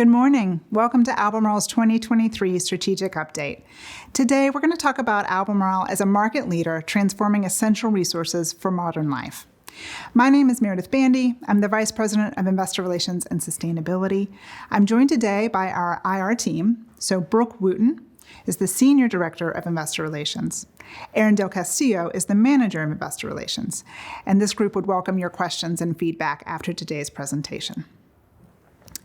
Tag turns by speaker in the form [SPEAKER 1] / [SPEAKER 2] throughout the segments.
[SPEAKER 1] Good morning. Welcome to Albemarle's 2023 Strategic Update. Today, we're going to talk about Albemarle as a market leader transforming essential resources for modern life. My name is Meredith Bandy. I'm the Vice President of Investor Relations and Sustainability. I'm joined today by our IR team. So Brooke Wooten is the Senior Director of Investor Relations. Erin Del Castillo is the Manager of Investor Relations. And this group would welcome your questions and feedback after today's presentation.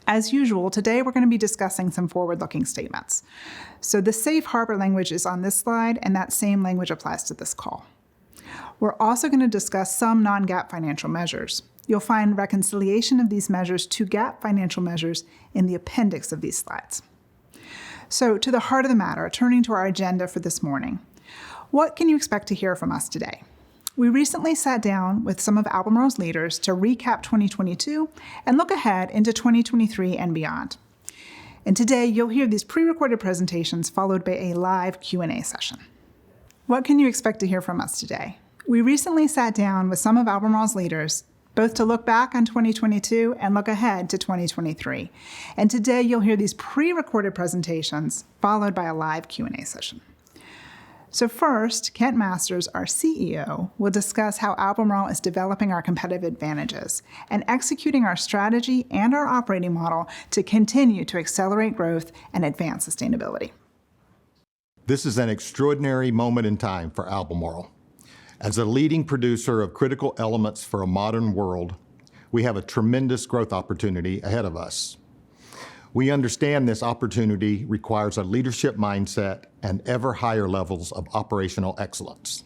[SPEAKER 1] As usual, today we're going to be discussing some forward-looking statements. So the safe harbor language is on this slide, and that same language applies to this call. We're also going to discuss some non-GAAP financial measures. You'll find reconciliation of these measures to GAAP financial measures in the appendix of these slides. So to the heart of the matter, turning to our agenda for this morning. What can you expect to hear from us today? We recently sat down with some of Albemarle's leaders to recap 2022 and look ahead into 2023 and beyond. And today, you'll hear these pre-recorded presentations followed by a live Q&A session. What can you expect to hear from us today? We recently sat down with some of Albemarle's leaders, both to look back on 2022 and look ahead to 2023. And today, you'll hear these pre-recorded presentations followed by a live Q&A session. So first, Kent Masters, our CEO, will discuss how Albemarle is developing our competitive advantages and executing our strategy and our operating model to continue to accelerate growth and advance sustainability.
[SPEAKER 2] This is an extraordinary moment in time for Albemarle. As a leading producer of critical elements for a modern world, we have a tremendous growth opportunity ahead of us. We understand this opportunity requires a leadership mindset and ever higher levels of operational excellence.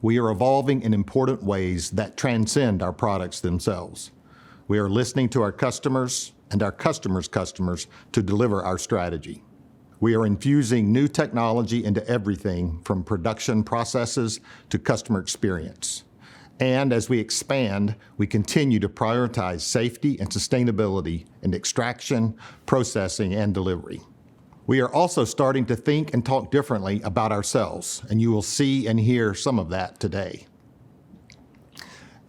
[SPEAKER 2] We are evolving in important ways that transcend our products themselves. We are listening to our customers and our customers' customers to deliver our strategy. We are infusing new technology into everything from production processes to customer experience. And as we expand, we continue to prioritize safety and sustainability in extraction, processing, and delivery. We are also starting to think and talk differently about ourselves, and you will see and hear some of that today.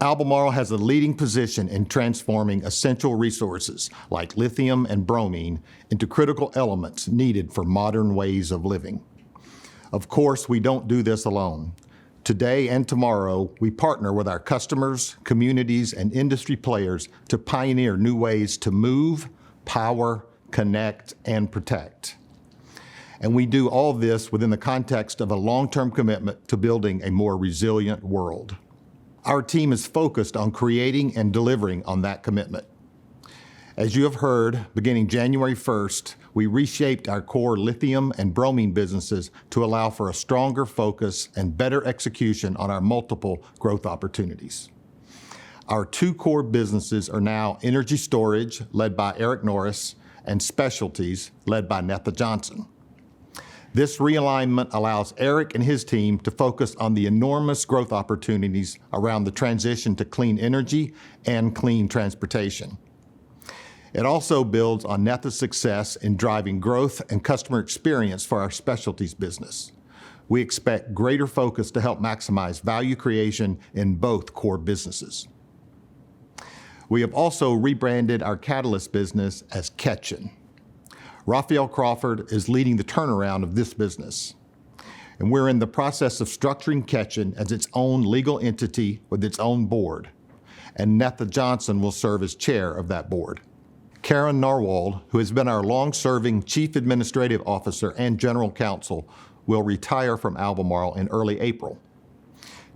[SPEAKER 2] Albemarle has a leading position in transforming essential resources like lithium and bromine into critical elements needed for modern ways of living. Of course, we don't do this alone. Today and tomorrow, we partner with our customers, communities, and industry players to pioneer new ways to move, power, connect, and protect. And we do all this within the context of a long-term commitment to building a more resilient world. Our team is focused on creating and delivering on that commitment. As you have heard, beginning January 1st, we reshaped our core lithium and bromine businesses to allow for a stronger focus and better execution on our multiple growth opportunities. Our two core businesses are now energy storage, led by Eric Norris, and specialties, led by Netha Johnson. This realignment allows Eric and his team to focus on the enormous growth opportunities around the transition to clean energy and clean transportation. It also builds on Netha's success in driving growth and customer experience for our specialties business. We expect greater focus to help maximize value creation in both core businesses. We have also rebranded our catalyst business as Ketjen. Raphael Crawford is leading the turnaround of this business. And we're in the process of structuring Ketjen as its own legal entity with its own board. And Netha Johnson will serve as chair of that board. Karen Narwald, who has been our long-serving Chief Administrative Officer and General Counsel, will retire from Albemarle in early April.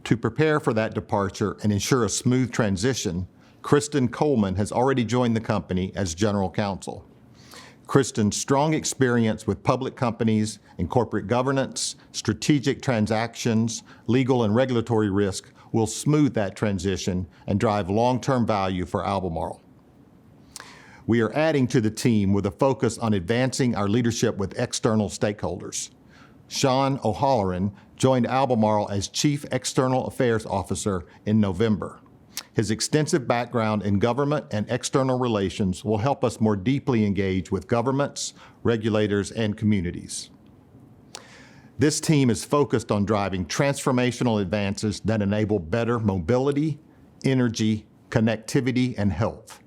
[SPEAKER 2] To prepare for that departure and ensure a smooth transition, Kristen Coleman has already joined the company as General Counsel. Kristen's strong experience with public companies and corporate governance, strategic transactions, legal and regulatory risk will smooth that transition and drive long-term value for Albemarle. We are adding to the team with a focus on advancing our leadership with external stakeholders. Sean O'Halloran joined Albemarle as Chief External Affairs Officer in November. His extensive background in government and external relations will help us more deeply engage with governments, regulators, and communities. This team is focused on driving transformational advances that enable better mobility, energy, connectivity, and health,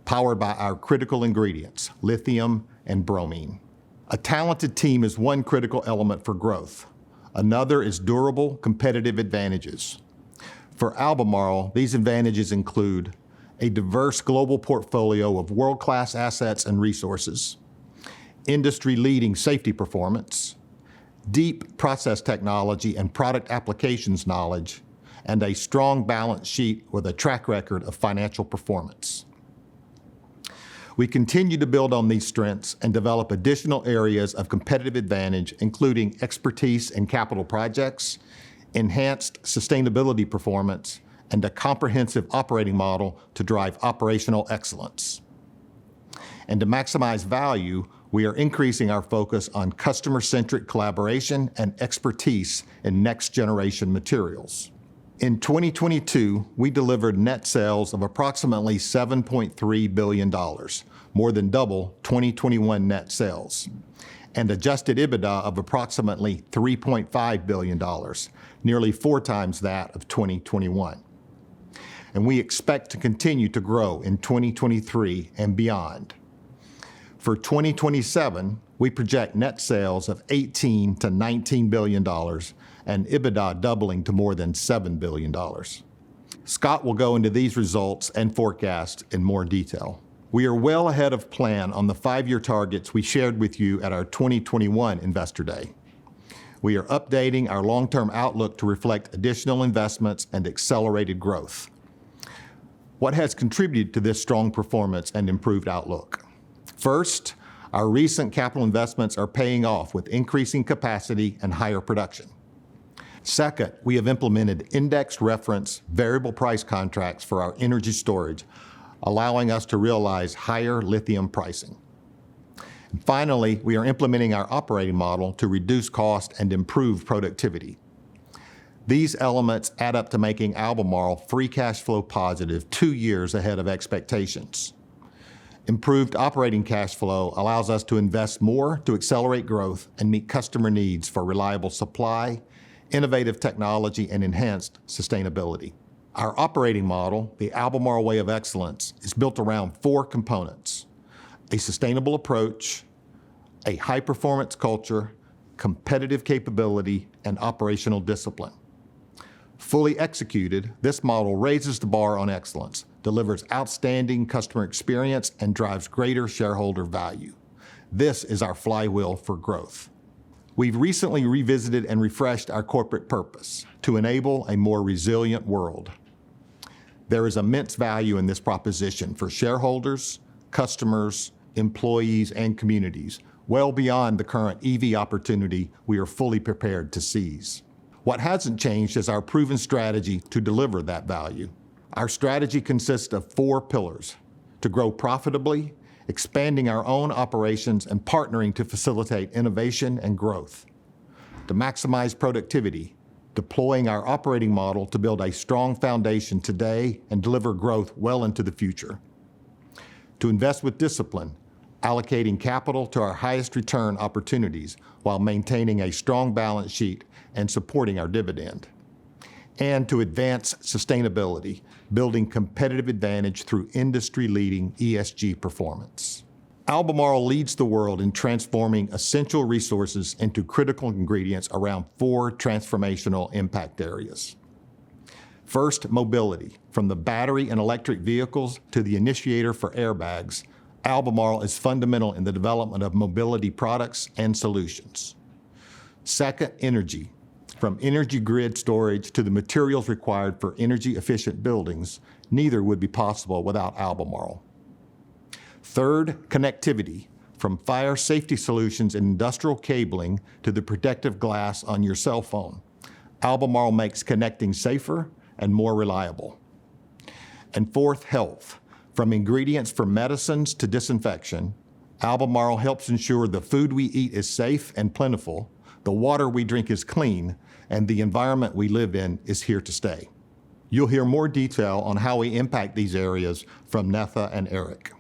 [SPEAKER 2] powered by our critical ingredients, lithium and bromine. A talented team is one critical element for growth. Another is durable competitive advantages. For Albemarle, these advantages include a diverse global portfolio of world-class assets and resources, industry-leading safety performance, deep process technology and product applications knowledge, and a strong balance sheet with a track record of financial performance. We continue to build on these strengths and develop additional areas of competitive advantage, including expertise in capital projects, enhanced sustainability performance, and a comprehensive operating model to drive operational excellence. And to maximize value, we are increasing our focus on customer-centric collaboration and expertise in next-generation materials. In 2022, we delivered net sales of approximately $7.3 billion, more than double 2021 net sales, and adjusted EBITDA of approximately $3.5 billion, nearly 4 times that of 2021. And we expect to continue to grow in 2023 and beyond. For 2027, we project net sales of $18 to $19 billion and EBITDA doubling to more than $7 billion. Scott will go into these results and forecasts in more detail. We are well ahead of plan on the 5-year targets we shared with you at our 2021 Investor Day. We are updating our long-term outlook to reflect additional investments and accelerated growth. What has contributed to this strong performance and improved outlook? First, our recent capital investments are paying off with increasing capacity and higher production. Second, we have implemented index reference variable price contracts for our energy storage, allowing us to realize higher lithium pricing. And finally, we are implementing our operating model to reduce cost and improve productivity. These elements add up to making Albemarle free cash flow positive 2 years ahead of expectations. Improved operating cash flow allows us to invest more to accelerate growth and meet customer needs for reliable supply, innovative technology, and enhanced sustainability. Our operating model, the Albemarle Way of Excellence, is built around 4 components: a sustainable approach, a high-performance culture, competitive capability, and operational discipline. Fully executed, this model raises the bar on excellence, delivers outstanding customer experience, and drives greater shareholder value. This is our flywheel for growth. We've recently revisited and refreshed our corporate purpose to enable a more resilient world. There is immense value in this proposition for shareholders, customers, employees, and communities, well beyond the current EV opportunity we are fully prepared to seize. What hasn't changed is our proven strategy to deliver that value. Our strategy consists of 4 pillars: to grow profitably, expanding our own operations, and partnering to facilitate innovation and growth; to maximize productivity, deploying our operating model to build a strong foundation today and deliver growth well into the future; to invest with discipline, allocating capital to our highest return opportunities while maintaining a strong balance sheet and supporting our dividend; and to advance sustainability, building competitive advantage through industry-leading ESG performance. Albemarle leads the world in transforming essential resources into critical ingredients around 4 transformational impact areas. First, mobility. From the battery in electric vehicles to the initiator for airbags, Albemarle is fundamental in the development of mobility products and solutions. Second, energy. From energy grid storage to the materials required for energy-efficient buildings, neither would be possible without Albemarle. Third, connectivity. from fire safety solutions in industrial cabling to the protective glass on your cell phone. Albemarle makes connecting safer and more reliable. And fourth, health. From ingredients for medicines to disinfection, Albemarle helps ensure the food we eat is safe and plentiful, the water we drink is clean, and the environment we live in is here to stay. You'll hear more detail on how we impact these areas from Netha and Eric.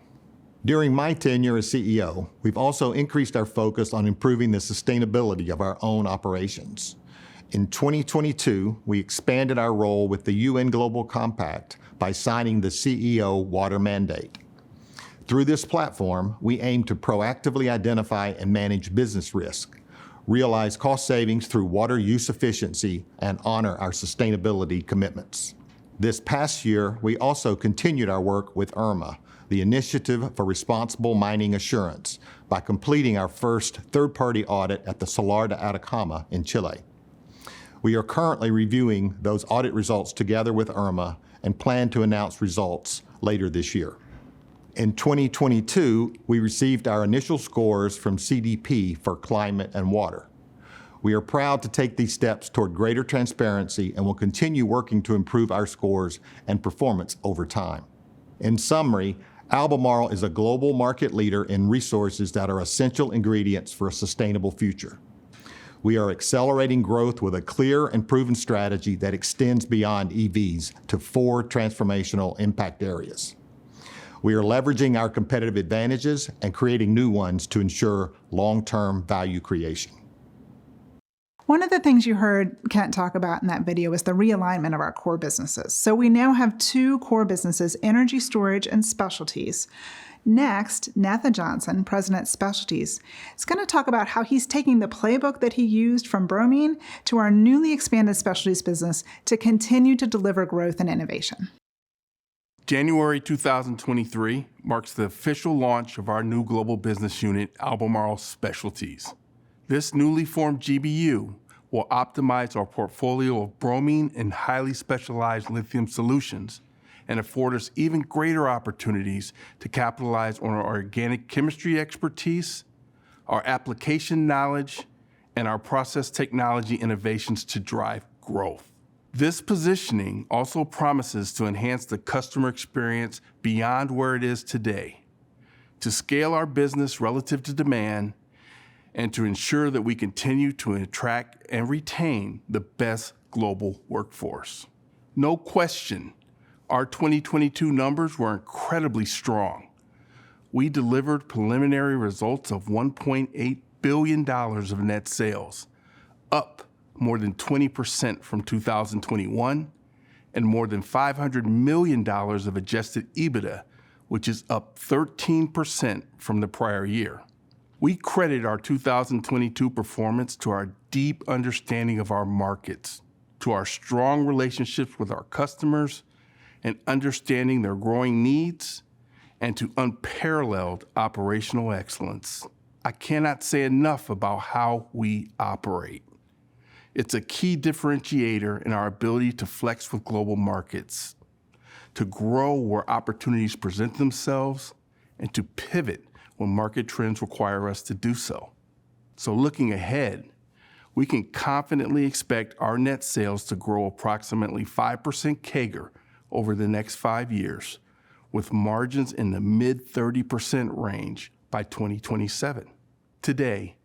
[SPEAKER 2] During my tenure as CEO, we've also increased our focus on improving the sustainability of our own operations. In 2022, we expanded our role with the UN Global Compact by signing the CEO Water Mandate. Through this platform, we aim to proactively identify and manage business risk, realize cost savings through water use efficiency, and honor our sustainability commitments. This past year, we also continued our work with IRMA, the Initiative for Responsible Mining Assurance, by completing our first third-party audit at the Salar de Atacama in Chile. We are currently reviewing those audit results together with IRMA and plan to announce results later this year. In 2022, we received our initial scores from CDP for climate and water. We are proud to take these steps toward greater transparency and will continue working to improve our scores and performance over time. In summary, Albemarle is a global market leader in resources that are essential ingredients for a sustainable future. We are accelerating growth with a clear and proven strategy that extends beyond EVs to 4 transformational impact areas. We are leveraging our competitive advantages and creating new ones to ensure long-term value creation.
[SPEAKER 1] One of the things you heard Kent talk about in that video was the realignment of our core businesses. So we now have 2 core businesses, energy storage and specialties. Next, Netha Johnson, President Specialties, is going to talk about how he's taking the playbook that he used from bromine to our newly expanded specialties business to continue to deliver growth and innovation.
[SPEAKER 3] January 2023 marks the official launch of our new global business unit, Albemarle Specialties. This newly formed GBU will optimize our portfolio of bromine and highly specialized lithium solutions and afford us even greater opportunities to capitalize on our organic chemistry expertise, our application knowledge, and our process technology innovations to drive growth. This positioning also promises to enhance the customer experience beyond where it is today, to scale our business relative to demand, and to ensure that we continue to attract and retain the best global workforce. No question, our 2022 numbers were incredibly strong. We delivered preliminary results of $1.8 billion of net sales, up more than 20% from 2021, and more than $500 million of adjusted EBITDA, which is up 13% from the prior year. We credit our 2022 performance to our deep understanding of our markets, to our strong relationships with our customers, and understanding their growing needs, and to unparalleled operational excellence. I cannot say enough about how we operate. It's a key differentiator in our ability to flex with global markets, to grow where opportunities present themselves, and to pivot when market trends require us to do so. So looking ahead, we can confidently expect our net sales to grow approximately 5% CAGR over the next 5 years, with margins in the mid-30% range by 2027. Today,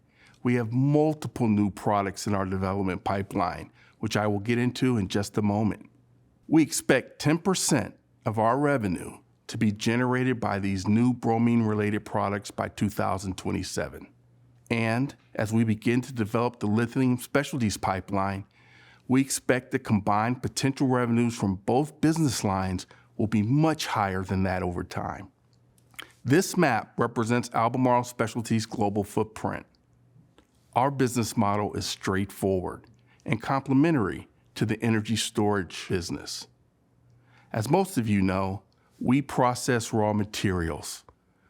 [SPEAKER 3] we have multiple new products in our development pipeline, which I will get into in just a moment. We expect 10% of our revenue to be generated by these new bromine-related products by 2027. And as we begin to develop the lithium specialties pipeline, we expect the combined potential revenues from both business lines will be much higher than that over time. This map represents Albemarle Specialties' global footprint. Our business model is straightforward and complementary to the energy storage business. As most of you know, we process raw materials,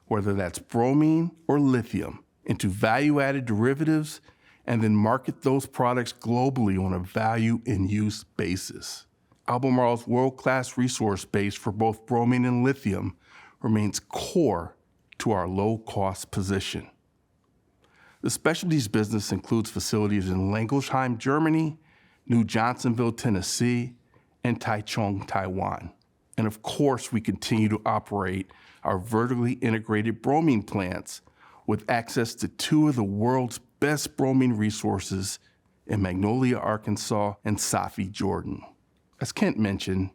[SPEAKER 3] whether that's bromine or lithium, into value-added derivatives and then market those products globally on a value and use basis. Albemarle's world-class resource base for both bromine and lithium remains core to our low-cost position. The specialties business includes facilities in Langelsheim, Germany, New Johnsonville, Tennessee, and Taichung, Taiwan. And of course, we continue to operate our vertically integrated bromine plants with access to two of the world's best bromine resources in Magnolia, Arkansas, and Safi, Jordan. As Kent mentioned,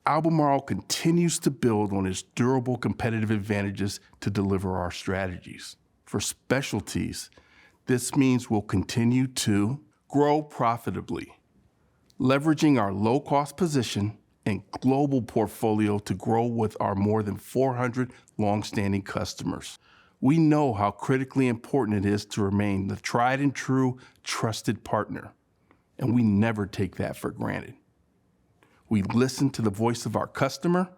[SPEAKER 3] Albemarle continues to build on its durable competitive advantages to deliver our strategies. For specialties, this means we'll continue to grow profitably, leveraging our low-cost position and global portfolio to grow with our more than 400 long-standing customers. We know how critically important it is to remain the tried and true trusted partner, and we never take that for granted. We listen to the voice of our customer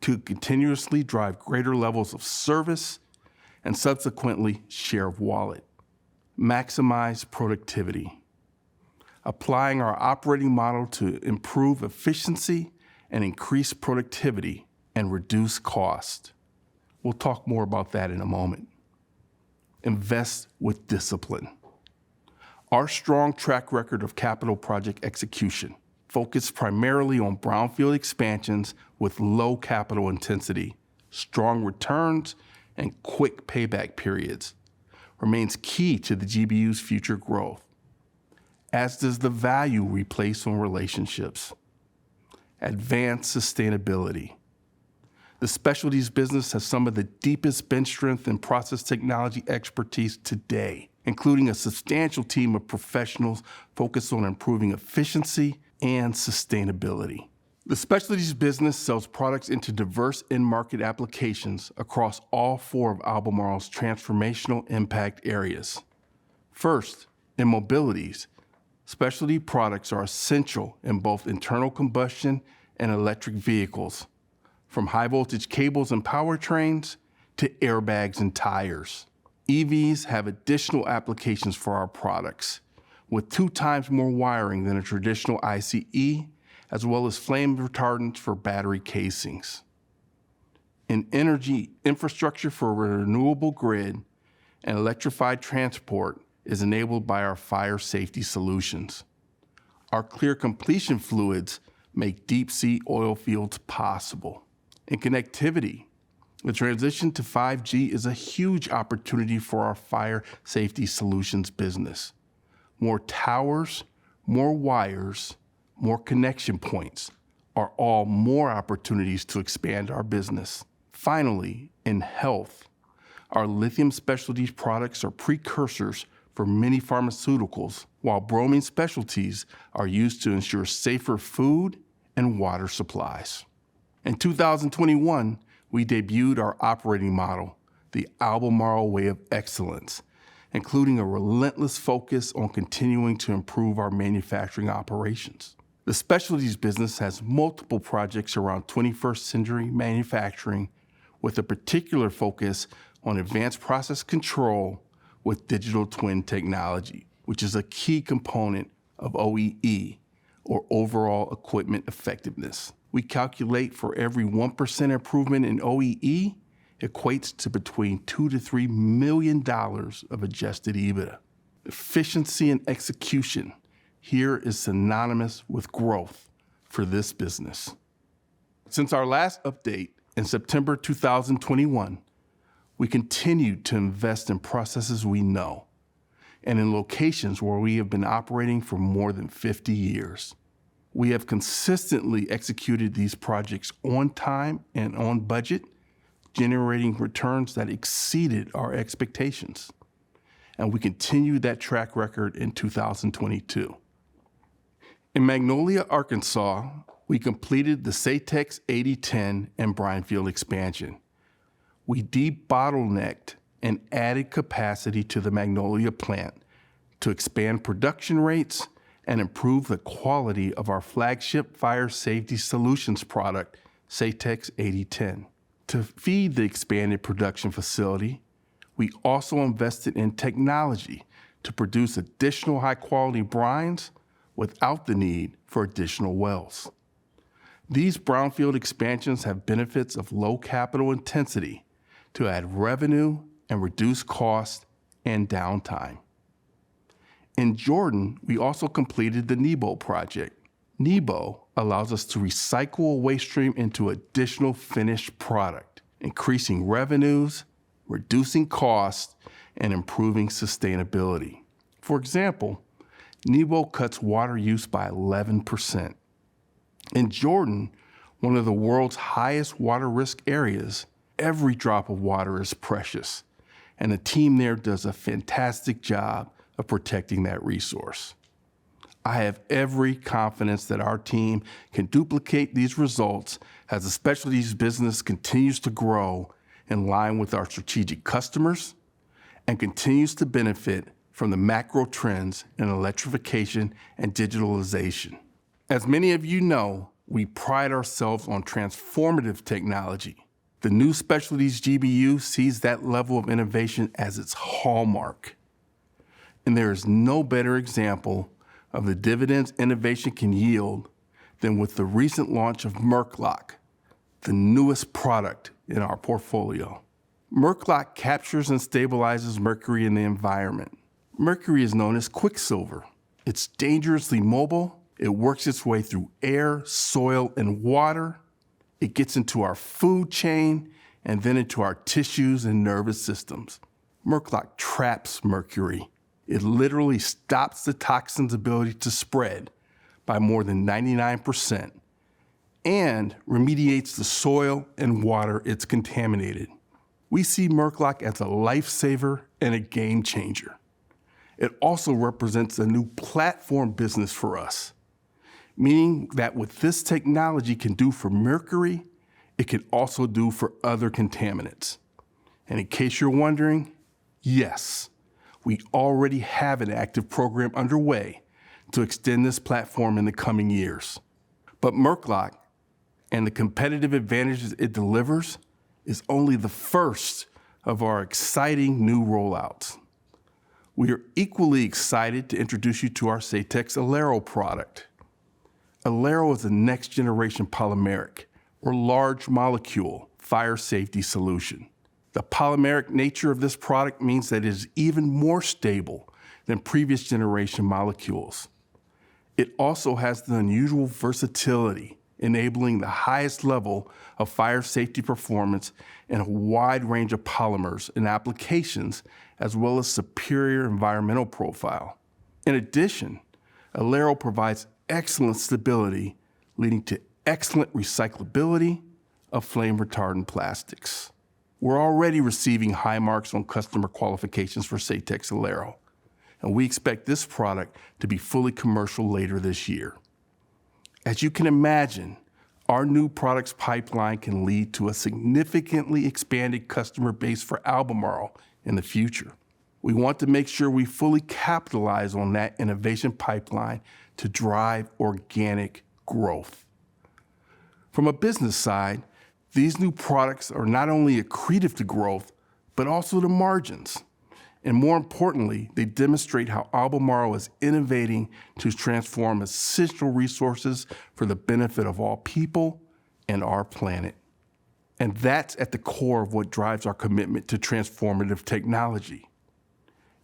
[SPEAKER 3] to continuously drive greater levels of service and subsequently share of wallet. Maximize productivity, applying our operating model to improve efficiency and increase productivity and reduce cost. We'll talk more about that in a moment. Invest with discipline. Our strong track record of capital project execution, focused primarily on brownfield expansions with low capital intensity, strong returns, and quick payback periods, remains key to the GBU's future growth, as does the value we place on relationships. Advanced sustainability. The specialties business has some of the deepest bench strength and process technology expertise today, including a substantial team of professionals focused on improving efficiency and sustainability. The specialties business sells products into diverse end-market applications across all four of Albemarle's transformational impact areas. First, in mobilities, specialty products are essential in both internal combustion and electric vehicles, from high-voltage cables and powertrains to airbags and tires. EVs have additional applications for our products, with 2 times more wiring than a traditional ICE, as well as flame retardants for battery casings. In energy, infrastructure for a renewable grid and electrified transport is enabled by our fire safety solutions. Our clear completion fluids make deep-sea oil fields possible. In connectivity, the transition to 5G is a huge opportunity for our fire safety solutions business. More towers, more wires, more connection points are all more opportunities to expand our business. Finally, in health, our lithium specialties products are precursors for many pharmaceuticals, while bromine specialties are used to ensure safer food and water supplies. In 2021, we debuted our operating model, the Albemarle Way of Excellence, including a relentless focus on continuing to improve our manufacturing operations. The specialties business has multiple projects around 21st century manufacturing, with a particular focus on advanced process control with digital twin technology, which is a key component of OEE, or overall equipment effectiveness. We calculate for every 1% improvement in OEE equates to between $2 to $3 million of adjusted EBITDA. Efficiency and execution here is synonymous with growth for this business. Since our last update in September 2021, we continued to invest in processes we know and in locations where we have been operating for more than 50 years. We have consistently executed these projects on time and on budget, generating returns that exceeded our expectations. And we continued that track record in 2022. In Magnolia, Arkansas, we completed the Satex 8010 and Bryanfield expansion. We debottlenecked and added capacity to the Magnolia plant to expand production rates and improve the quality of our flagship fire safety solutions product, Satex 8010. To feed the expanded production facility, we also invested in technology to produce additional high-quality brines without the need for additional wells. These brownfield expansions have benefits of low capital intensity to add revenue and reduce costs and downtime. In Jordan, we also completed the Nebo project. Nebo allows us to recycle a waste stream into additional finished product, increasing revenues, reducing costs, and improving sustainability. For example, Nebo cuts water use by 11%. In Jordan, one of the world's highest water risk areas, every drop of water is precious, and the team there does a fantastic job of protecting that resource. I have every confidence that our team can duplicate these results as the specialties business continues to grow in line with our strategic customers and continues to benefit from the macro trends in electrification and digitalization. As many of you know, we pride ourselves on transformative technology. The new Specialties GBU sees that level of innovation as its hallmark. And there is no better example of the dividends innovation can yield than with the recent launch of MercLock, the newest product in our portfolio. MercLock captures and stabilizes mercury in the environment. Mercury is known as quicksilver. It's dangerously mobile. It works its way through air, soil, and water. It gets into our food chain and then into our tissues and nervous systems. MercLock traps mercury. It literally stops the toxin's ability to spread by more than 99% and remediates the soil and water it's contaminated. We see MercLock as a lifesaver and a game changer. It also represents a new platform business for us, meaning that what this technology can do for mercury, it can also do for other contaminants. And in case you're wondering, yes, we already have an active program underway to extend this platform in the coming years. But MercLock and the competitive advantages it delivers is only the first of our exciting new rollouts. We are equally excited to introduce you to our Satex Alero product. Alero is a next-generation polymeric, or large molecule, fire safety solution. The polymeric nature of this product means that it is even more stable than previous generation molecules. It also has the unusual versatility, enabling the highest level of fire safety performance in a wide range of polymers and applications, as well as superior environmental profile. In addition, Alero provides excellent stability, leading to excellent recyclability of flame retardant plastics. We're already receiving high marks on customer qualifications for Satex Alero, and we expect this product to be fully commercial later this year. As you can imagine, our new products pipeline can lead to a significantly expanded customer base for Albemarle in the future. We want to make sure we fully capitalize on that innovation pipeline to drive organic growth. From a business side, these new products are not only accretive to growth, but also to margins. And more importantly, they demonstrate how Albemarle is innovating to transform essential resources for the benefit of all people and our planet. And that's at the core of what drives our commitment to transformative technology.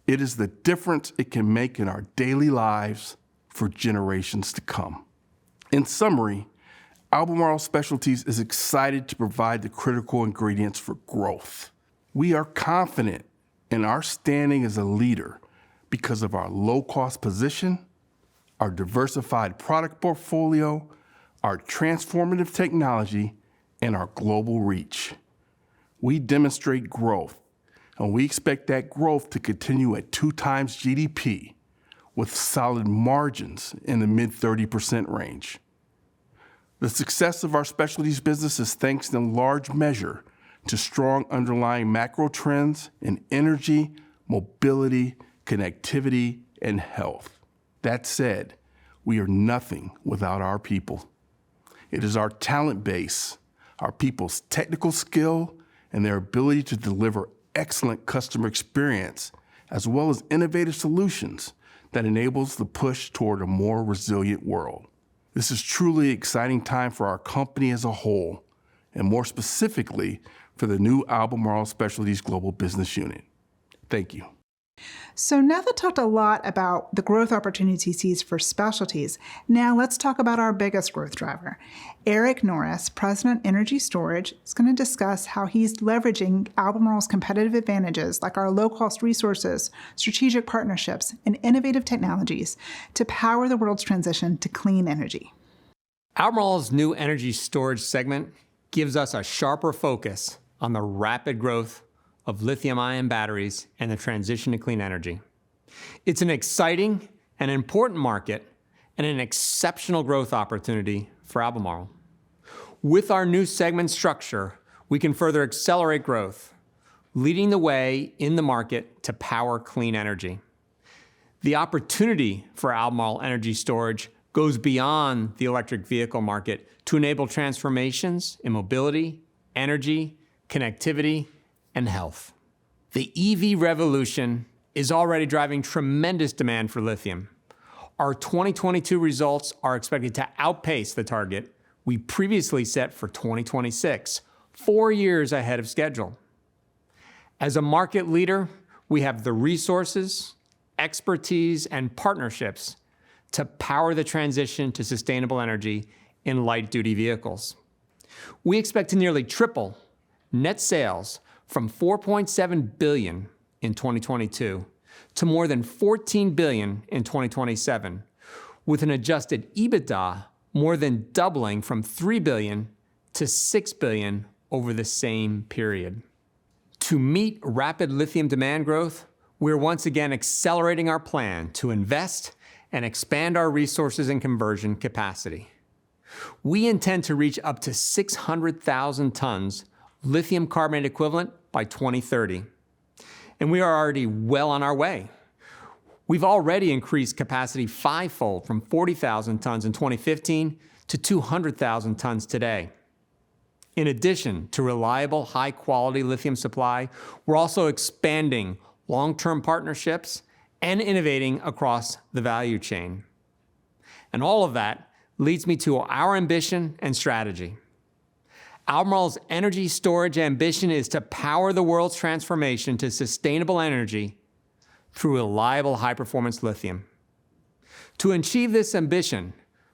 [SPEAKER 3] It is the difference it can make in our daily lives for generations to come. In summary, Albemarle Specialties is excited to provide the critical ingredients for growth. We are confident in our standing as a leader because of our low-cost position, our diversified product portfolio, our transformative technology, and our global reach. We demonstrate growth, and we expect that growth to continue at 2 times GDP with solid margins in the mid-30% range. The success of our specialties business is thanks in large measure to strong underlying macro trends in energy, mobility, connectivity, and health. That said, we are nothing without our people. It is our talent base, our people's technical skill, and their ability to deliver excellent customer experience, as well as innovative solutions that enables the push toward a more resilient world. This is truly an exciting time for our company as a whole, and more specifically, for the new Albemarle Specialties Global Business Unit. Thank you.
[SPEAKER 1] So Netha talked a lot about the growth opportunities he sees for specialties. Now let's talk about our biggest growth driver. Eric Norris, President Energy Storage, is going to discuss how he's leveraging Albemarle's competitive advantages like our low-cost resources, strategic partnerships, and innovative technologies to power the world's transition to clean energy.
[SPEAKER 4] Albemarle's new energy storage segment gives us a sharper focus on the rapid growth of lithium-ion batteries and the transition to clean energy. It's an exciting and important market and an exceptional growth opportunity for Albemarle. With our new segment structure, we can further accelerate growth, leading the way in the market to power clean energy. The opportunity for Albemarle Energy Storage goes beyond the electric vehicle market to enable transformations in mobility, energy, connectivity, and health. The EV revolution is already driving tremendous demand for lithium. Our 2022 results are expected to outpace the target we previously set for 2026, 4 years ahead of schedule. As a market leader, we have the resources, expertise, and partnerships to power the transition to sustainable energy in light-duty vehicles. We expect to nearly triple net sales from $4.7 billion in 2022 to more than $14 billion in 2027, with an adjusted EBITDA more than doubling from $3 billion to $6 billion over the same period. To meet rapid lithium demand growth, we're once again accelerating our plan to invest and expand our resources and conversion capacity. We intend to reach up to 600,000 tons lithium carbonate equivalent by 2030. And we are already well on our way. We've already increased capacity fivefold from 40,000 tons in 2015 to 200,000 tons today. In addition to reliable, high-quality lithium supply, we're also expanding long-term partnerships and innovating across the value chain. And all of that leads me to our ambition and strategy. Albemarle's energy storage ambition is to power the world's transformation to sustainable energy through reliable high-performance lithium. To achieve this ambition,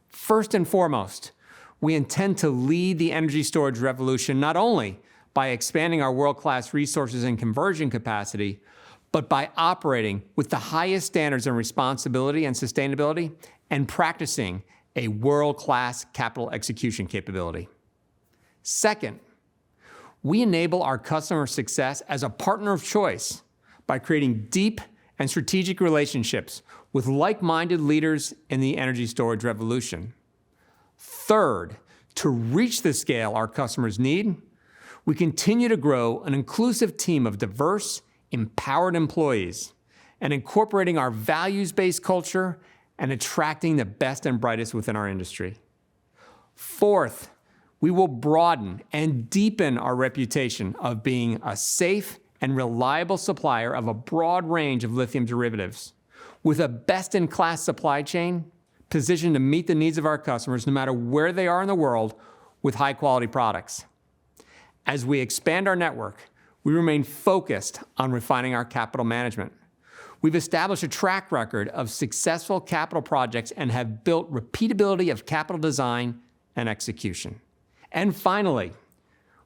[SPEAKER 4] first and foremost, we intend to lead the energy storage revolution not only by expanding our world-class resources and conversion capacity, but by operating with the highest standards in responsibility and sustainability and practicing a world-class capital execution capability. Second, we enable our customer success as a partner of choice by creating deep and strategic relationships with like-minded leaders in the energy storage revolution. Third, to reach the scale our customers need, we continue to grow an inclusive team of diverse, empowered employees and incorporating our values-based culture and attracting the best and brightest within our industry. Fourth, we will broaden and deepen our reputation of being a safe and reliable supplier of a broad range of lithium derivatives, with a best-in-class supply chain positioned to meet the needs of our customers no matter where they are in the world with high-quality products. As we expand our network, we remain focused on refining our capital management. We've established a track record of successful capital projects and have built repeatability of capital design and execution. And finally,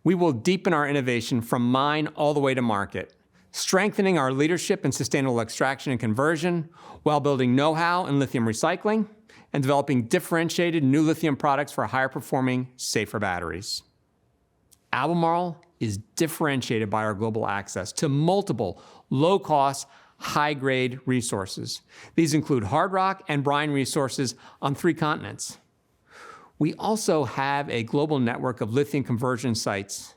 [SPEAKER 4] we will deepen our innovation from mine all the way to market, strengthening our leadership in sustainable extraction and conversion while building know-how in lithium recycling and developing differentiated new lithium products for higher performing, safer batteries. Albemarle is differentiated by our global access to multiple low-cost, high-grade resources. These include hard rock and brine resources on 3 continents. We also have a global network of lithium conversion sites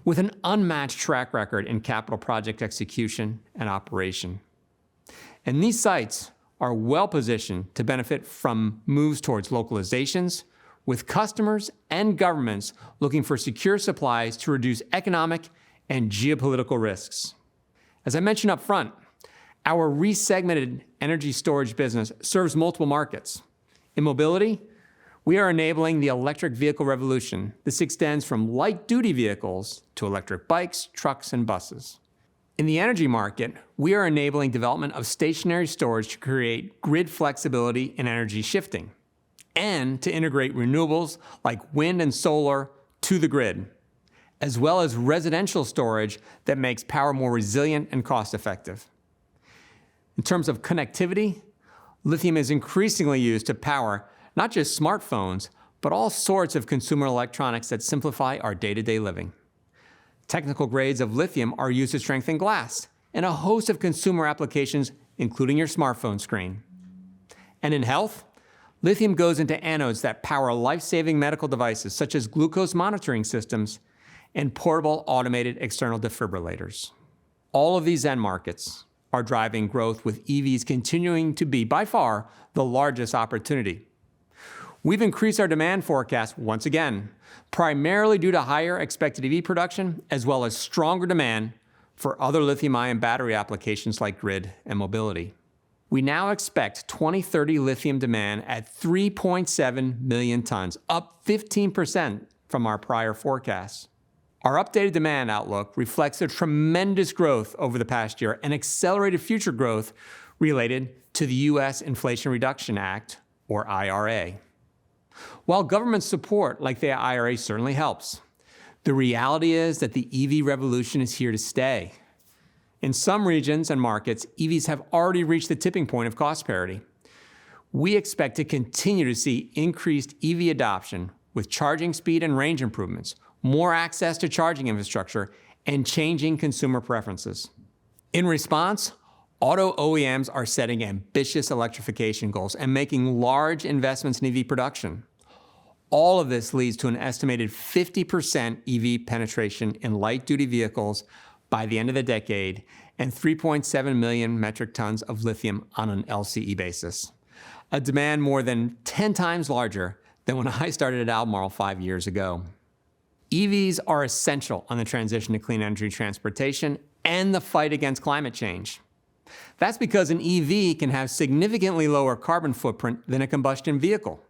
[SPEAKER 4] with an unmatched track record in capital project execution and operation. And these sites are well positioned to benefit from moves towards localizations, with customers and governments looking for secure supplies to reduce economic and geopolitical risks. As I mentioned up front, our resegmented energy storage business serves multiple markets. In mobility, we are enabling the electric vehicle revolution. This extends from light-duty vehicles to electric bikes, trucks, and buses. In the energy market, we are enabling development of stationary storage to create grid flexibility and energy shifting, and to integrate renewables like wind and solar to the grid, as well as residential storage that makes power more resilient and cost-effective. In terms of connectivity, lithium is increasingly used to power not just smartphones, but all sorts of consumer electronics that simplify our day-to-day living. Technical grades of lithium are used to strengthen glass and a host of consumer applications, including your smartphone screen. And in health, lithium goes into anodes that power life-saving medical devices such as glucose monitoring systems and portable automated external defibrillators. All of these end markets are driving growth, with EVs continuing to be, by far, the largest opportunity. We've increased our demand forecast once again, primarily due to higher expected EV production, as well as stronger demand for other lithium-ion battery applications like grid and mobility. We now expect 2030 lithium demand at 3.7 million tons, up 15% from our prior forecast. Our updated demand outlook reflects the tremendous growth over the past year and accelerated future growth related to the U.S. Inflation Reduction Act, or IRA. While government support like the IRA certainly helps, the reality is that the EV revolution is here to stay. In some regions and markets, EVs have already reached the tipping point of cost parity. We expect to continue to see increased EV adoption with charging speed and range improvements, more access to charging infrastructure, and changing consumer preferences. In response, auto OEMs are setting ambitious electrification goals and making large investments in EV production. All of this leads to an estimated 50% EV penetration in light-duty vehicles by the end of the decade and 3.7 million metric tons of lithium on an LCE basis, a demand more than 10 times larger than when I started at Albemarle 5 years ago. EVs are essential on the transition to clean energy transportation and the fight against climate change. That's because an EV can have significantly lower carbon footprint than a combustion vehicle.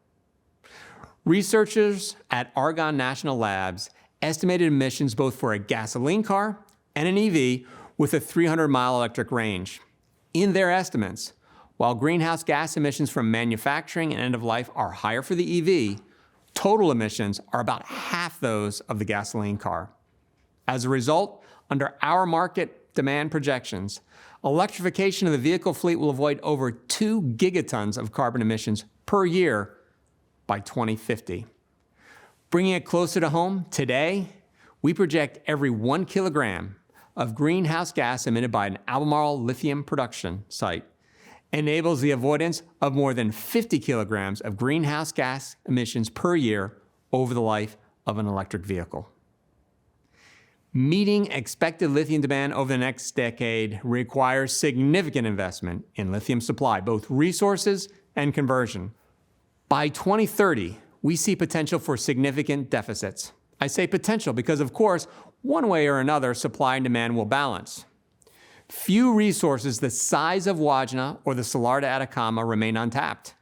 [SPEAKER 4] Researchers at Argonne National Labs estimated emissions both for a gasoline car and an EV with a 300-mile electric range. In their estimates, while greenhouse gas emissions from manufacturing and end of life are higher for the EV, total emissions are about half those of the gasoline car. As a result, under our market demand projections, electrification of the vehicle fleet will avoid over 2 gigatons of carbon emissions per year by 2050. Bringing it closer to home, today, we project every 1 kilogram of greenhouse gas emitted by an Albemarle lithium production site enables the avoidance of more than 50 kilograms of greenhouse gas emissions per year over the life of an electric vehicle. Meeting expected lithium demand over the next decade requires significant investment in lithium supply, both resources and conversion. By 2030, we see potential for significant deficits. I say potential because, of course, one way or another, supply and demand will balance. Few resources the size of Wodgina or the Salar de Atacama remain untapped,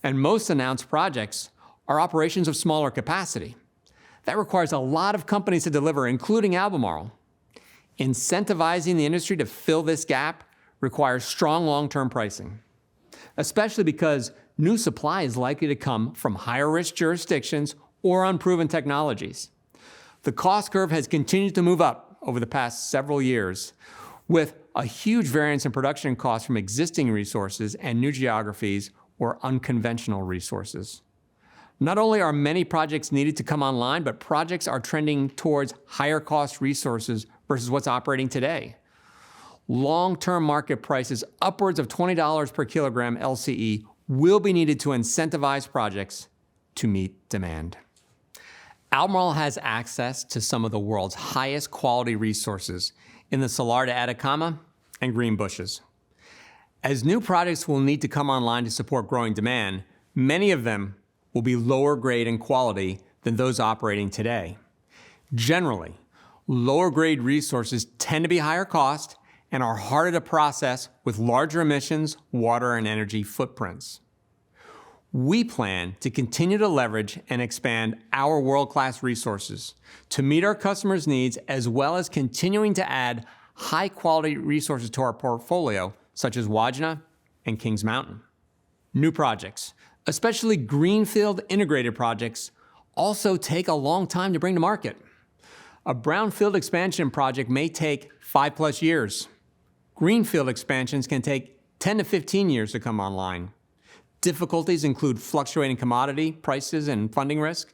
[SPEAKER 4] and most announced projects are operations of smaller capacity. That requires a lot of companies to deliver, including Albemarle. Incentivizing the industry to fill this gap requires strong long-term pricing, especially because new supply is likely to come from higher-risk jurisdictions or unproven technologies. The cost curve has continued to move up over the past several years, with a huge variance in production costs from existing resources and new geographies or unconventional resources. Not only are many projects needed to come online, but projects are trending towards higher cost resources versus what's operating today. Long-term market prices upwards of $20 per kilogram LCE will be needed to incentivize projects to meet demand. Albemarle has access to some of the world's highest quality resources in the Salar de Atacama and Greenbushes. As new projects will need to come online to support growing demand, many of them will be lower grade in quality than those operating today. Generally, lower grade resources tend to be higher cost and are harder to process with larger emissions, water, and energy footprints. We plan to continue to leverage and expand our world-class resources to meet our customers' needs, as well as continuing to add high-quality resources to our portfolio, such as Wodgina and Kings Mountain. New projects, especially greenfield integrated projects, also take a long time to bring to market. A brownfield expansion project may take 5+ years. Greenfield expansions can take 10 to 15 years to come online. Difficulties include fluctuating commodity prices and funding risk,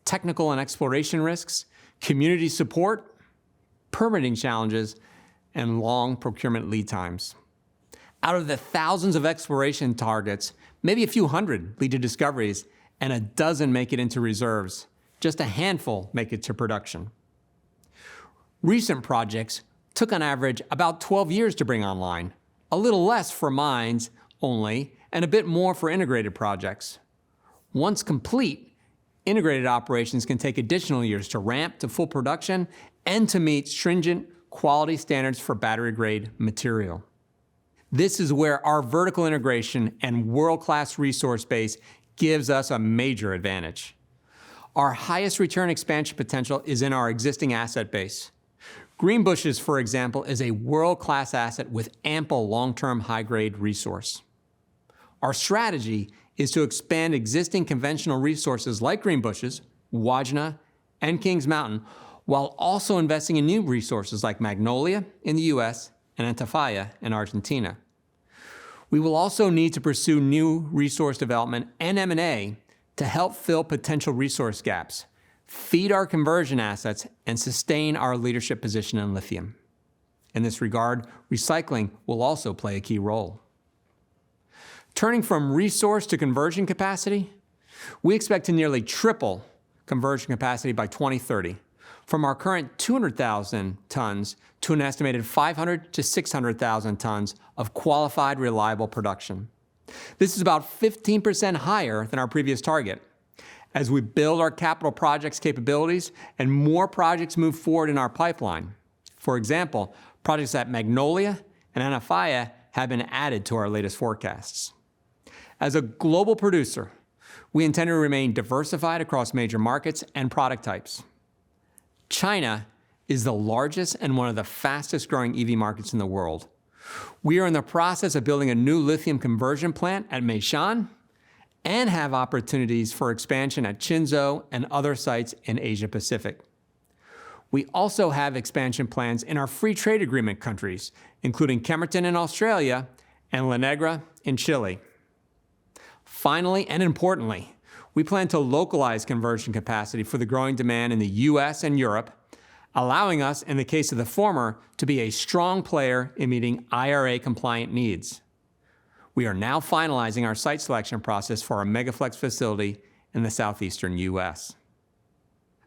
[SPEAKER 4] technical and exploration risks, community support, permitting challenges, and long procurement lead times. Out of the thousands of exploration targets, maybe a few hundred lead to discoveries, and a dozen make it into reserves. Just a handful make it to production. Recent projects took on average about 12 years to bring online, a little less for mines only, and a bit more for integrated projects. Once complete, integrated operations can take additional years to ramp to full production and to meet stringent quality standards for battery-grade material. This is where our vertical integration and world-class resource base gives us a major advantage. Our highest return expansion potential is in our existing asset base. Greenbushes, for example, is a world-class asset with ample long-term high-grade resource. Our strategy is to expand existing conventional resources like Greenbushes, Wodgina, and Kings Mountain, while also investing in new resources like Magnolia in the US and Antofalla in Argentina. We will also need to pursue new resource development and M&A to help fill potential resource gaps, feed our conversion assets, and sustain our leadership position in lithium. In this regard, recycling will also play a key role. Turning from resource to conversion capacity, we expect to nearly triple conversion capacity by 2030, from our current 200,000 tons to an estimated 500 to 600,000 tons of qualified, reliable production. This is about 15% higher than our previous target. As we build our capital projects capabilities and more projects move forward in our pipeline. For example, projects at Magnolia and Antofalla have been added to our latest forecasts. As a global producer, we intend to remain diversified across major markets and product types. China is the largest and one of the fastest growing EV markets in the world. We are in the process of building a new lithium conversion plant at Meishan and have opportunities for expansion at Qinzhou and other sites in Asia Pacific. We also have expansion plans in our free trade agreement countries, including Kemerton in Australia and La Negra in Chile. Finally, and importantly, we plan to localize conversion capacity for the growing demand in the US and Europe, allowing us, in the case of the former, to be a strong player in meeting IRA-compliant needs. We are now finalizing our site selection process for our Megaflex facility in the southeastern US.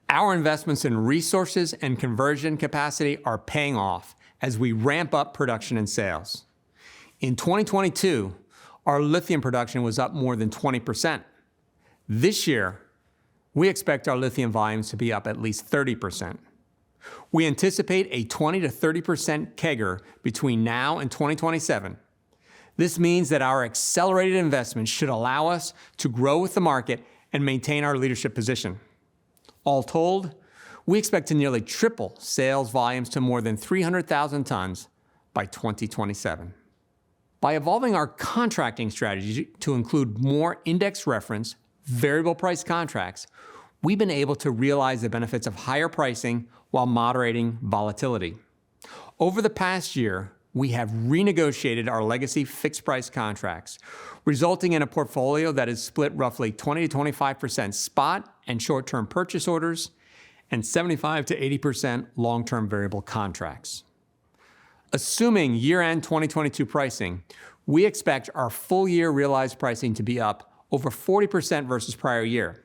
[SPEAKER 4] Our investments in resources and conversion capacity are paying off as we ramp up production and sales. In 2022, our lithium production was up more than 20%. This year, we expect our lithium volumes to be up at least 30%. We anticipate a 20 to 30% CAGR between now and 2027. This means that our accelerated investments should allow us to grow with the market and maintain our leadership position. All told, we expect to nearly triple sales volumes to more than 300,000 tons by 2027. By evolving our contracting strategy to include more index reference, variable price contracts, we've been able to realize the benefits of higher pricing while moderating volatility. Over the past year, we have renegotiated our legacy fixed price contracts, resulting in a portfolio that is split roughly 20 to 25% spot and short-term purchase orders, and 75 to 80% long-term variable contracts. Assuming year-end 2022 pricing, we expect our full-year realized pricing to be up over 40% versus prior year.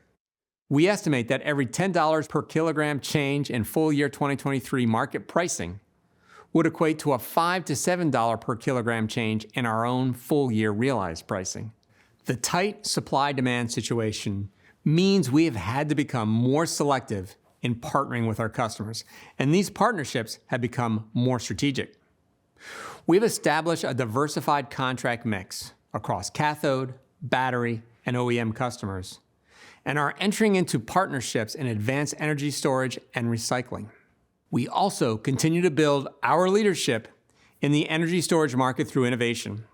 [SPEAKER 4] We estimate that every $10 per kilogram change in full-year 2023 market pricing would equate to a $5 to $7 per kilogram change in our own full-year realized pricing. The tight supply-demand situation means we have had to become more selective in partnering with our customers, and these partnerships have become more strategic. We've established a diversified contract mix across cathode, battery, and OEM customers, and are entering into partnerships in advanced energy storage and recycling. We also continue to build our leadership in the energy storage market through innovation,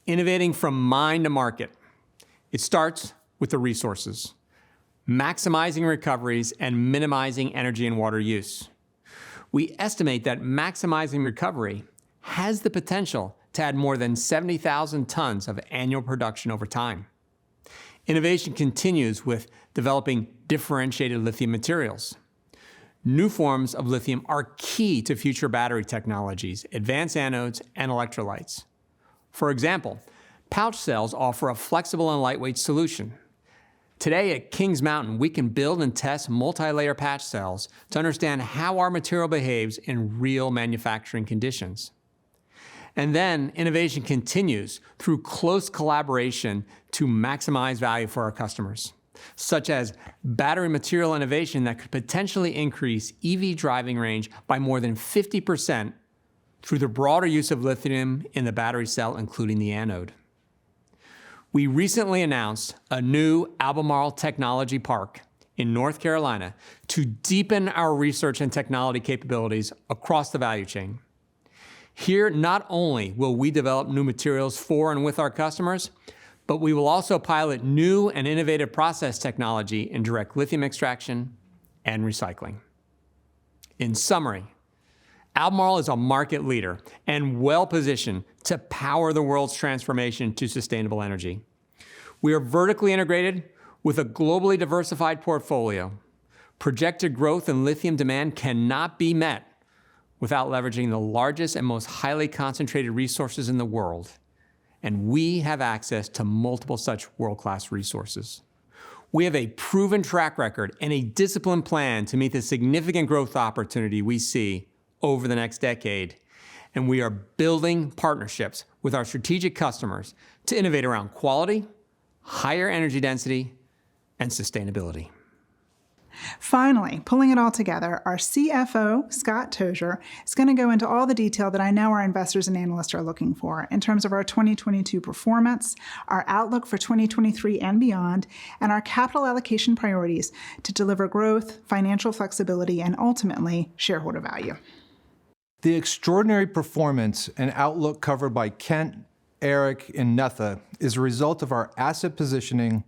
[SPEAKER 4] innovating from mine to market. It starts with the resources, maximizing recoveries and minimizing energy and water use. We estimate that maximizing recovery has the potential to add more than 70,000 tons of annual production over time. Innovation continues with developing differentiated lithium materials. New forms of lithium are key to future battery technologies, advanced anodes, and electrolytes. For example, pouch cells offer a flexible and lightweight solution. Today at Kings Mountain, we can build and test multi-layer patch cells to understand how our material behaves in real manufacturing conditions. And then innovation continues through close collaboration to maximize value for our customers, such as battery material innovation that could potentially increase EV driving range by more than 50% through the broader use of lithium in the battery cell, including the anode. We recently announced a new Albemarle Technology Park in North Carolina to deepen our research and technology capabilities across the value chain. Here, not only will we develop new materials for and with our customers, but we will also pilot new and innovative process technology in direct lithium extraction and recycling. In summary, Albemarle is a market leader and well-positioned to power the world's transformation to sustainable energy. We are vertically integrated with a globally diversified portfolio. Projected growth in lithium demand cannot be met without leveraging the largest and most highly concentrated resources in the world. And we have access to multiple such world-class resources. We have a proven track record and a disciplined plan to meet the significant growth opportunity we see over the next decade. And we are building partnerships with our strategic customers to innovate around quality, higher energy density, and sustainability.
[SPEAKER 1] Finally, pulling it all together, our CFO, Scott Tozier, is going to go into all the detail that I know our investors and analysts are looking for in terms of our 2022 performance, our outlook for 2023 and beyond, and our capital allocation priorities to deliver growth, financial flexibility, and ultimately shareholder value.
[SPEAKER 5] The extraordinary performance and outlook covered by Kent, Eric, and Netha is a result of our asset positioning,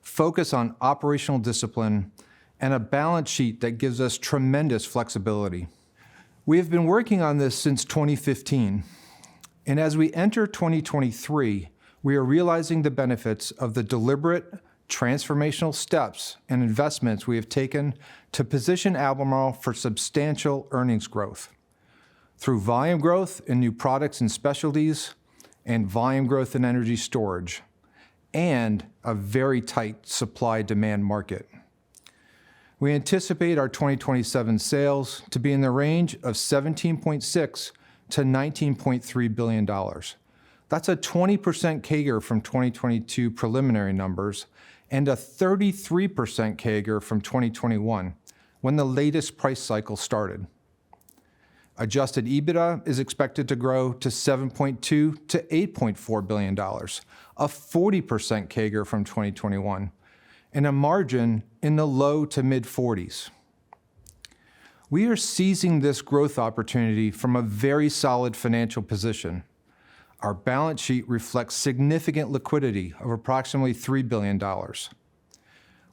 [SPEAKER 5] focus on operational discipline, and a balance sheet that gives us tremendous flexibility. We have been working on this since 2015, and as we enter 2023, we are realizing the benefits of the deliberate, transformational steps and investments we have taken to position Albemarle for substantial earnings growth through volume growth in new products and specialties, and volume growth in energy storage, and a very tight supply-demand market. We anticipate our 2027 sales to be in the range of $17.6 to $19.3 billion. That's a 20% CAGR from 2022 preliminary numbers and a 33% CAGR from 2021, when the latest price cycle started. Adjusted EBITDA is expected to grow to $7.2 to $8.4 billion, a 40% CAGR from 2021, and a margin in the low to mid-40s. We are seizing this growth opportunity from a very solid financial position. Our balance sheet reflects significant liquidity of approximately $3 billion.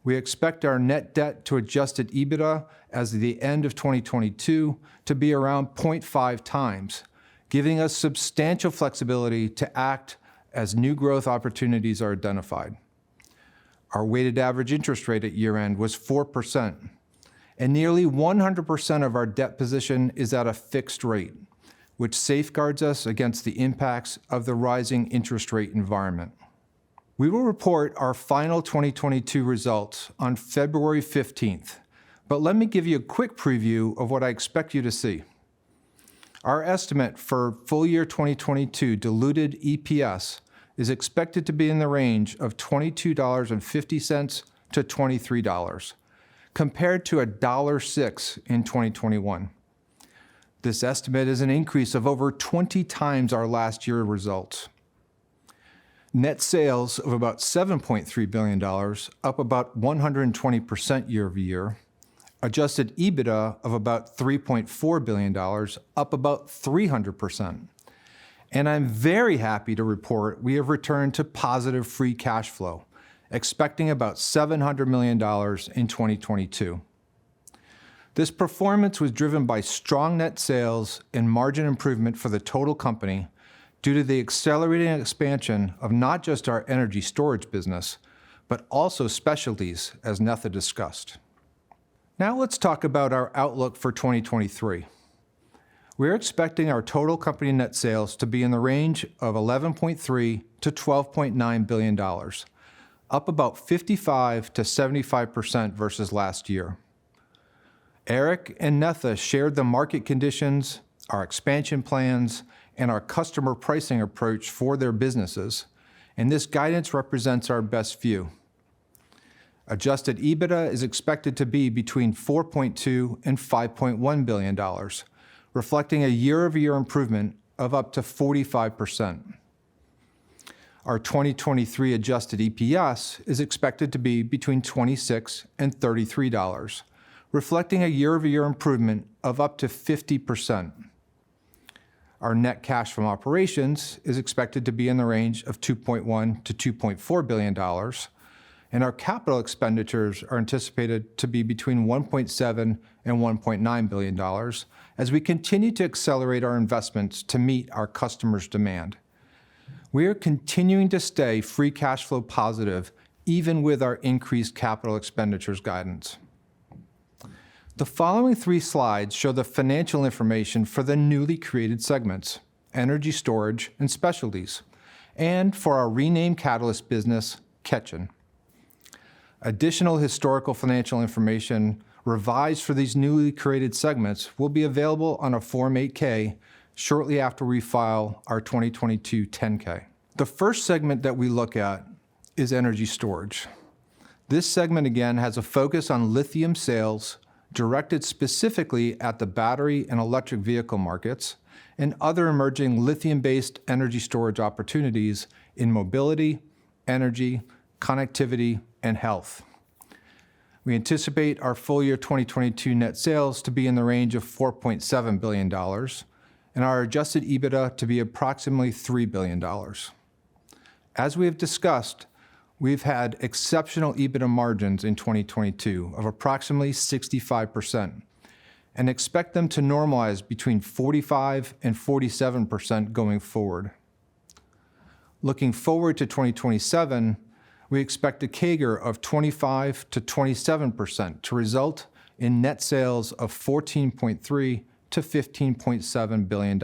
[SPEAKER 5] We expect our net debt to adjusted EBITDA as of the end of 2022 to be around 0.5 times, giving us substantial flexibility to act as new growth opportunities are identified. Our weighted average interest rate at year-end was 4%, and nearly 100% of our debt position is at a fixed rate, which safeguards us against the impacts of the rising interest rate environment. We will report our final 2022 results on February 15th, but let me give you a quick preview of what I expect you to see. Our estimate for full year 2022 diluted EPS is expected to be in the range of $22.50 to $23, compared to $1.06 in 2021. This estimate is an increase of over 20 times our last year results. Net sales of about $7.3 billion, up about 120% year over year. Adjusted EBITDA of about $3.4 billion, up about 300%. And I'm very happy to report we have returned to positive free cash flow, expecting about $700 million in 2022. This performance was driven by strong net sales and margin improvement for the total company due to the accelerating expansion of not just our energy storage business, but also specialties, as Netha discussed. Now let's talk about our outlook for 2023. We're expecting our total company net sales to be in the range of $11.3 to $12.9 billion, up about 55 to 75% versus last year. Eric and Netha shared the market conditions, our expansion plans, and our customer pricing approach for their businesses, and this guidance represents our best view. Adjusted EBITDA is expected to be between $4.2 and $5.1 billion, reflecting a year-over-year improvement of up to 45%. Our 2023 adjusted EPS is expected to be between $26 and $33, reflecting a year-over-year improvement of up to 50%. Our net cash from operations is expected to be in the range of $2.1 to $2.4 billion, and our capital expenditures are anticipated to be between $1.7 and $1.9 billion as we continue to accelerate our investments to meet our customers' demand. We are continuing to stay free cash flow positive even with our increased capital expenditures guidance. The following 3 slides show the financial information for the newly created segments, Energy Storage and Specialties, and for our renamed catalyst business, Ketjen. Additional historical financial information revised for these newly created segments will be available on a Form 8-K shortly after we file our 2022 10-K. The first segment that we look at is Energy Storage. This segment again has a focus on lithium sales directed specifically at the battery and electric vehicle markets and other emerging lithium-based energy storage opportunities in mobility, energy, connectivity, and health. We anticipate our full year 2022 net sales to be in the range of $4.7 billion and our adjusted EBITDA to be approximately $3 billion. As we have discussed, we've had exceptional EBITDA margins in 2022 of approximately 65% and expect them to normalize between 45 and 47% going forward. Looking forward to 2027, we expect a CAGR of 25 to 27% to result in net sales of $14.3 to $15.7 billion.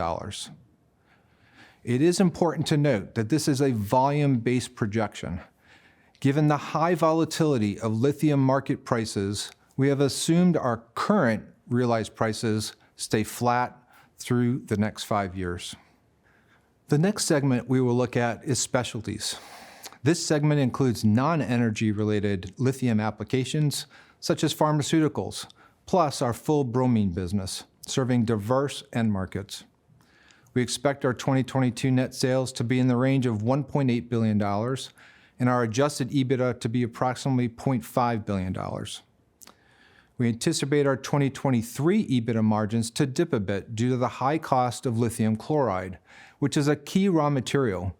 [SPEAKER 5] It is important to note that this is a volume-based projection. Given the high volatility of lithium market prices, we have assumed our current realized prices stay flat through the next 5 years. The next segment we will look at is Specialties. This segment includes non-energy related lithium applications, such as pharmaceuticals, plus our full bromine business, serving diverse end markets. We expect our 2022 net sales to be in the range of $1.8 billion and our adjusted EBITDA to be approximately $0.5 billion. We anticipate our 2023 EBITDA margins to dip a bit due to the high cost of lithium chloride, which is a key raw material,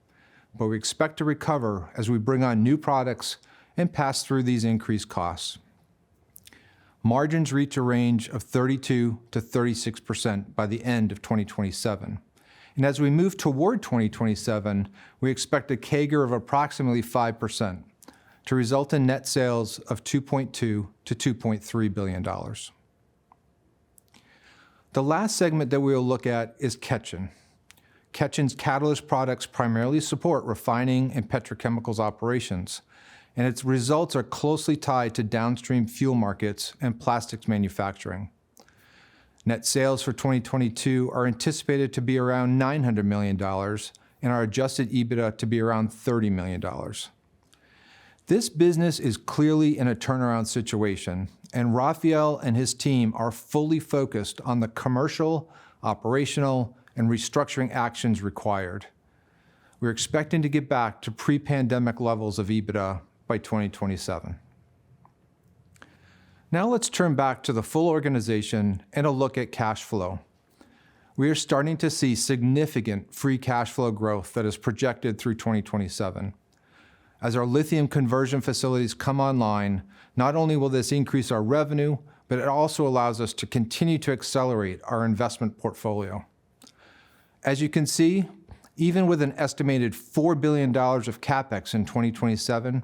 [SPEAKER 5] but we expect to recover as we bring on new products and pass through these increased costs. Margins reach a range of 32 to 36% by the end of 2027. And as we move toward 2027, we expect a CAGR of approximately 5% to result in net sales of $2.2 to $2.3 billion. The last segment that we will look at is Ketjen. Ketjen's catalyst products primarily support refining and petrochemicals operations, and its results are closely tied to downstream fuel markets and plastics manufacturing. Net sales for 2022 are anticipated to be around $900 million and our adjusted EBITDA to be around $30 million. This business is clearly in a turnaround situation, and Raphael and his team are fully focused on the commercial, operational, and restructuring actions required. We're expecting to get back to pre-pandemic levels of EBITDA by 2027. Now let's turn back to the full organization and a look at cash flow. We are starting to see significant free cash flow growth that is projected through 2027. As our lithium conversion facilities come online, not only will this increase our revenue, but it also allows us to continue to accelerate our investment portfolio. As you can see, even with an estimated $4 billion of CapEx in 2027,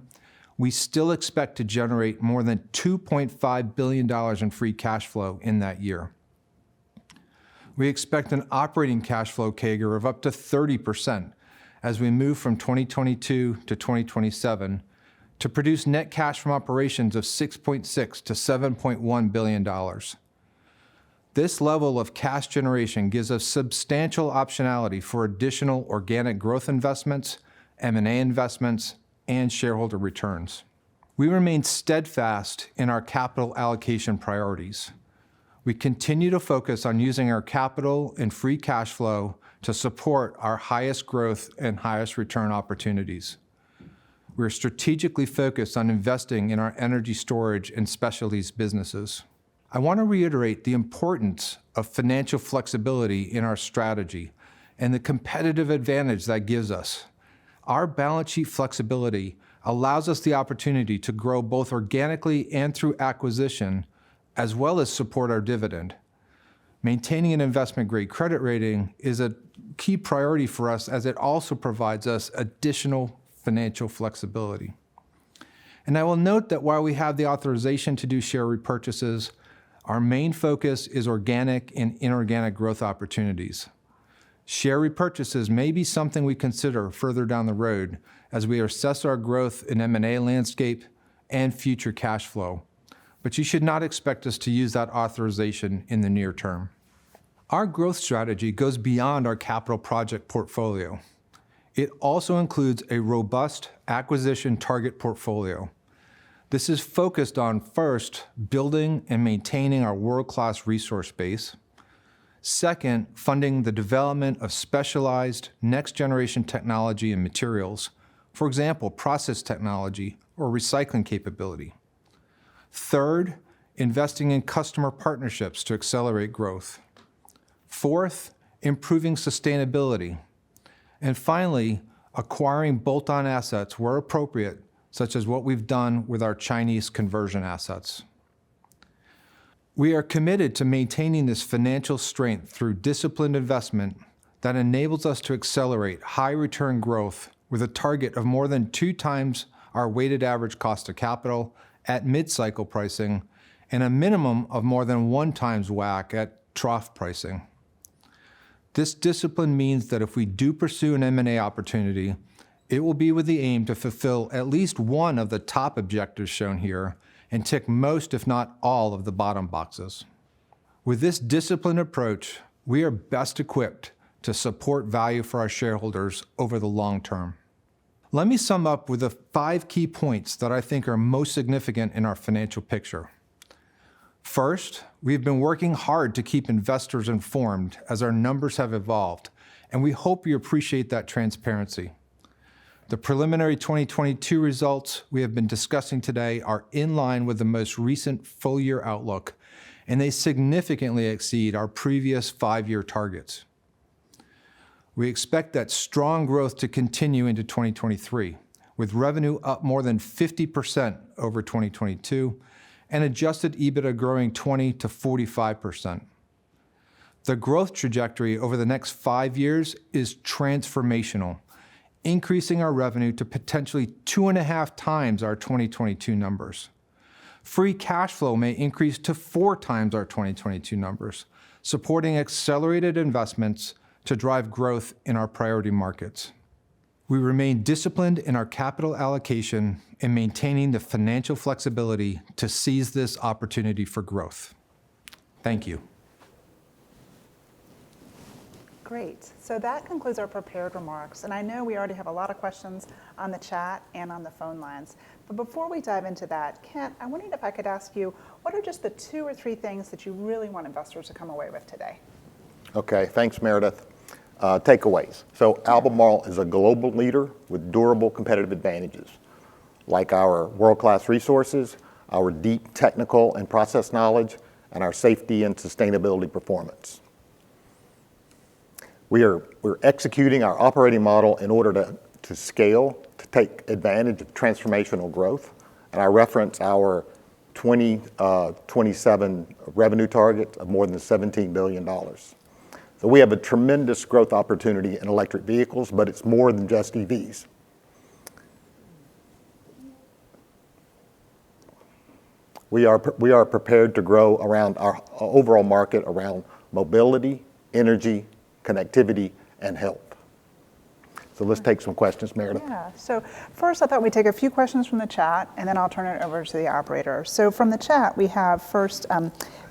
[SPEAKER 5] we still expect to generate more than $2.5 billion in free cash flow in that year. We expect an operating cash flow CAGR of up to 30% as we move from 2022 to 2027 to produce net cash from operations of $6.6 to $7.1 billion. This level of cash generation gives us substantial optionality for additional organic growth investments, M&A investments, and shareholder returns. We remain steadfast in our capital allocation priorities. We continue to focus on using our capital and free cash flow to support our highest growth and highest return opportunities. We're strategically focused on investing in our energy storage and specialties businesses. I want to reiterate the importance of financial flexibility in our strategy and the competitive advantage that gives us. Our balance sheet flexibility allows us the opportunity to grow both organically and through acquisition, as well as support our dividend. Maintaining an investment-grade credit rating is a key priority for us as it also provides us additional financial flexibility. And I will note that while we have the authorization to do share repurchases, our main focus is organic and inorganic growth opportunities. Share repurchases may be something we consider further down the road as we assess our growth in M&A landscape and future cash flow, but you should not expect us to use that authorization in the near term. Our growth strategy goes beyond our capital project portfolio. It also includes a robust acquisition target portfolio. This is focused on, first, building and maintaining our world-class resource base. Second, funding the development of specialized next-generation technology and materials, for example, process technology or recycling capability. Third, investing in customer partnerships to accelerate growth. Fourth, improving sustainability. And finally, acquiring bolt-on assets where appropriate, such as what we've done with our Chinese conversion assets. We are committed to maintaining this financial strength through disciplined investment that enables us to accelerate high-return growth with a target of more than 2 times our weighted average cost of capital at mid-cycle pricing and a minimum of more than 1 times WACC at trough pricing. This discipline means that if we do pursue an M&A opportunity, it will be with the aim to fulfill at least one of the top objectives shown here and tick most, if not all, of the bottom boxes. With this disciplined approach, we are best equipped to support value for our shareholders over the long term. Let me sum up with the 5 key points that I think are most significant in our financial picture. First, we've been working hard to keep investors informed as our numbers have evolved, and we hope you appreciate that transparency. The preliminary 2022 results we have been discussing today are in line with the most recent full-year outlook, and they significantly exceed our previous 5-year targets. We expect that strong growth to continue into 2023, with revenue up more than 50% over 2022 and adjusted EBITDA growing 20 to 45%. The growth trajectory over the next 5 years is transformational, increasing our revenue to potentially 2.5 times our 2022 numbers. Free cash flow may increase to 4 times our 2022 numbers, supporting accelerated investments to drive growth in our priority markets. We remain disciplined in our capital allocation and maintaining the financial flexibility to seize this opportunity for growth. Thank you.
[SPEAKER 1] Great. So that concludes our prepared remarks. And I know we already have a lot of questions on the chat and on the phone lines. But before we dive into that, Kent, I wondered if I could ask you, what are just the 2 or 3 things that you really want investors to come away with today?
[SPEAKER 2] Okay, thanks, Meredith. Takeaways. So Albemarle is a global leader with durable competitive advantages, like our world-class resources, our deep technical and process knowledge, and our safety and sustainability performance. We're executing our operating model in order to scale, to take advantage of transformational growth. And I reference our 2027 revenue target of more than $17 billion. So we have a tremendous growth opportunity in electric vehicles, but it's more than just EVs. We are prepared to grow around our overall market around mobility, energy, connectivity, and health. So let's take some questions, Meredith.
[SPEAKER 1] Yeah, so first I thought we'd take a few questions from the chat, and then I'll turn it over to the operator. So from the chat, we have first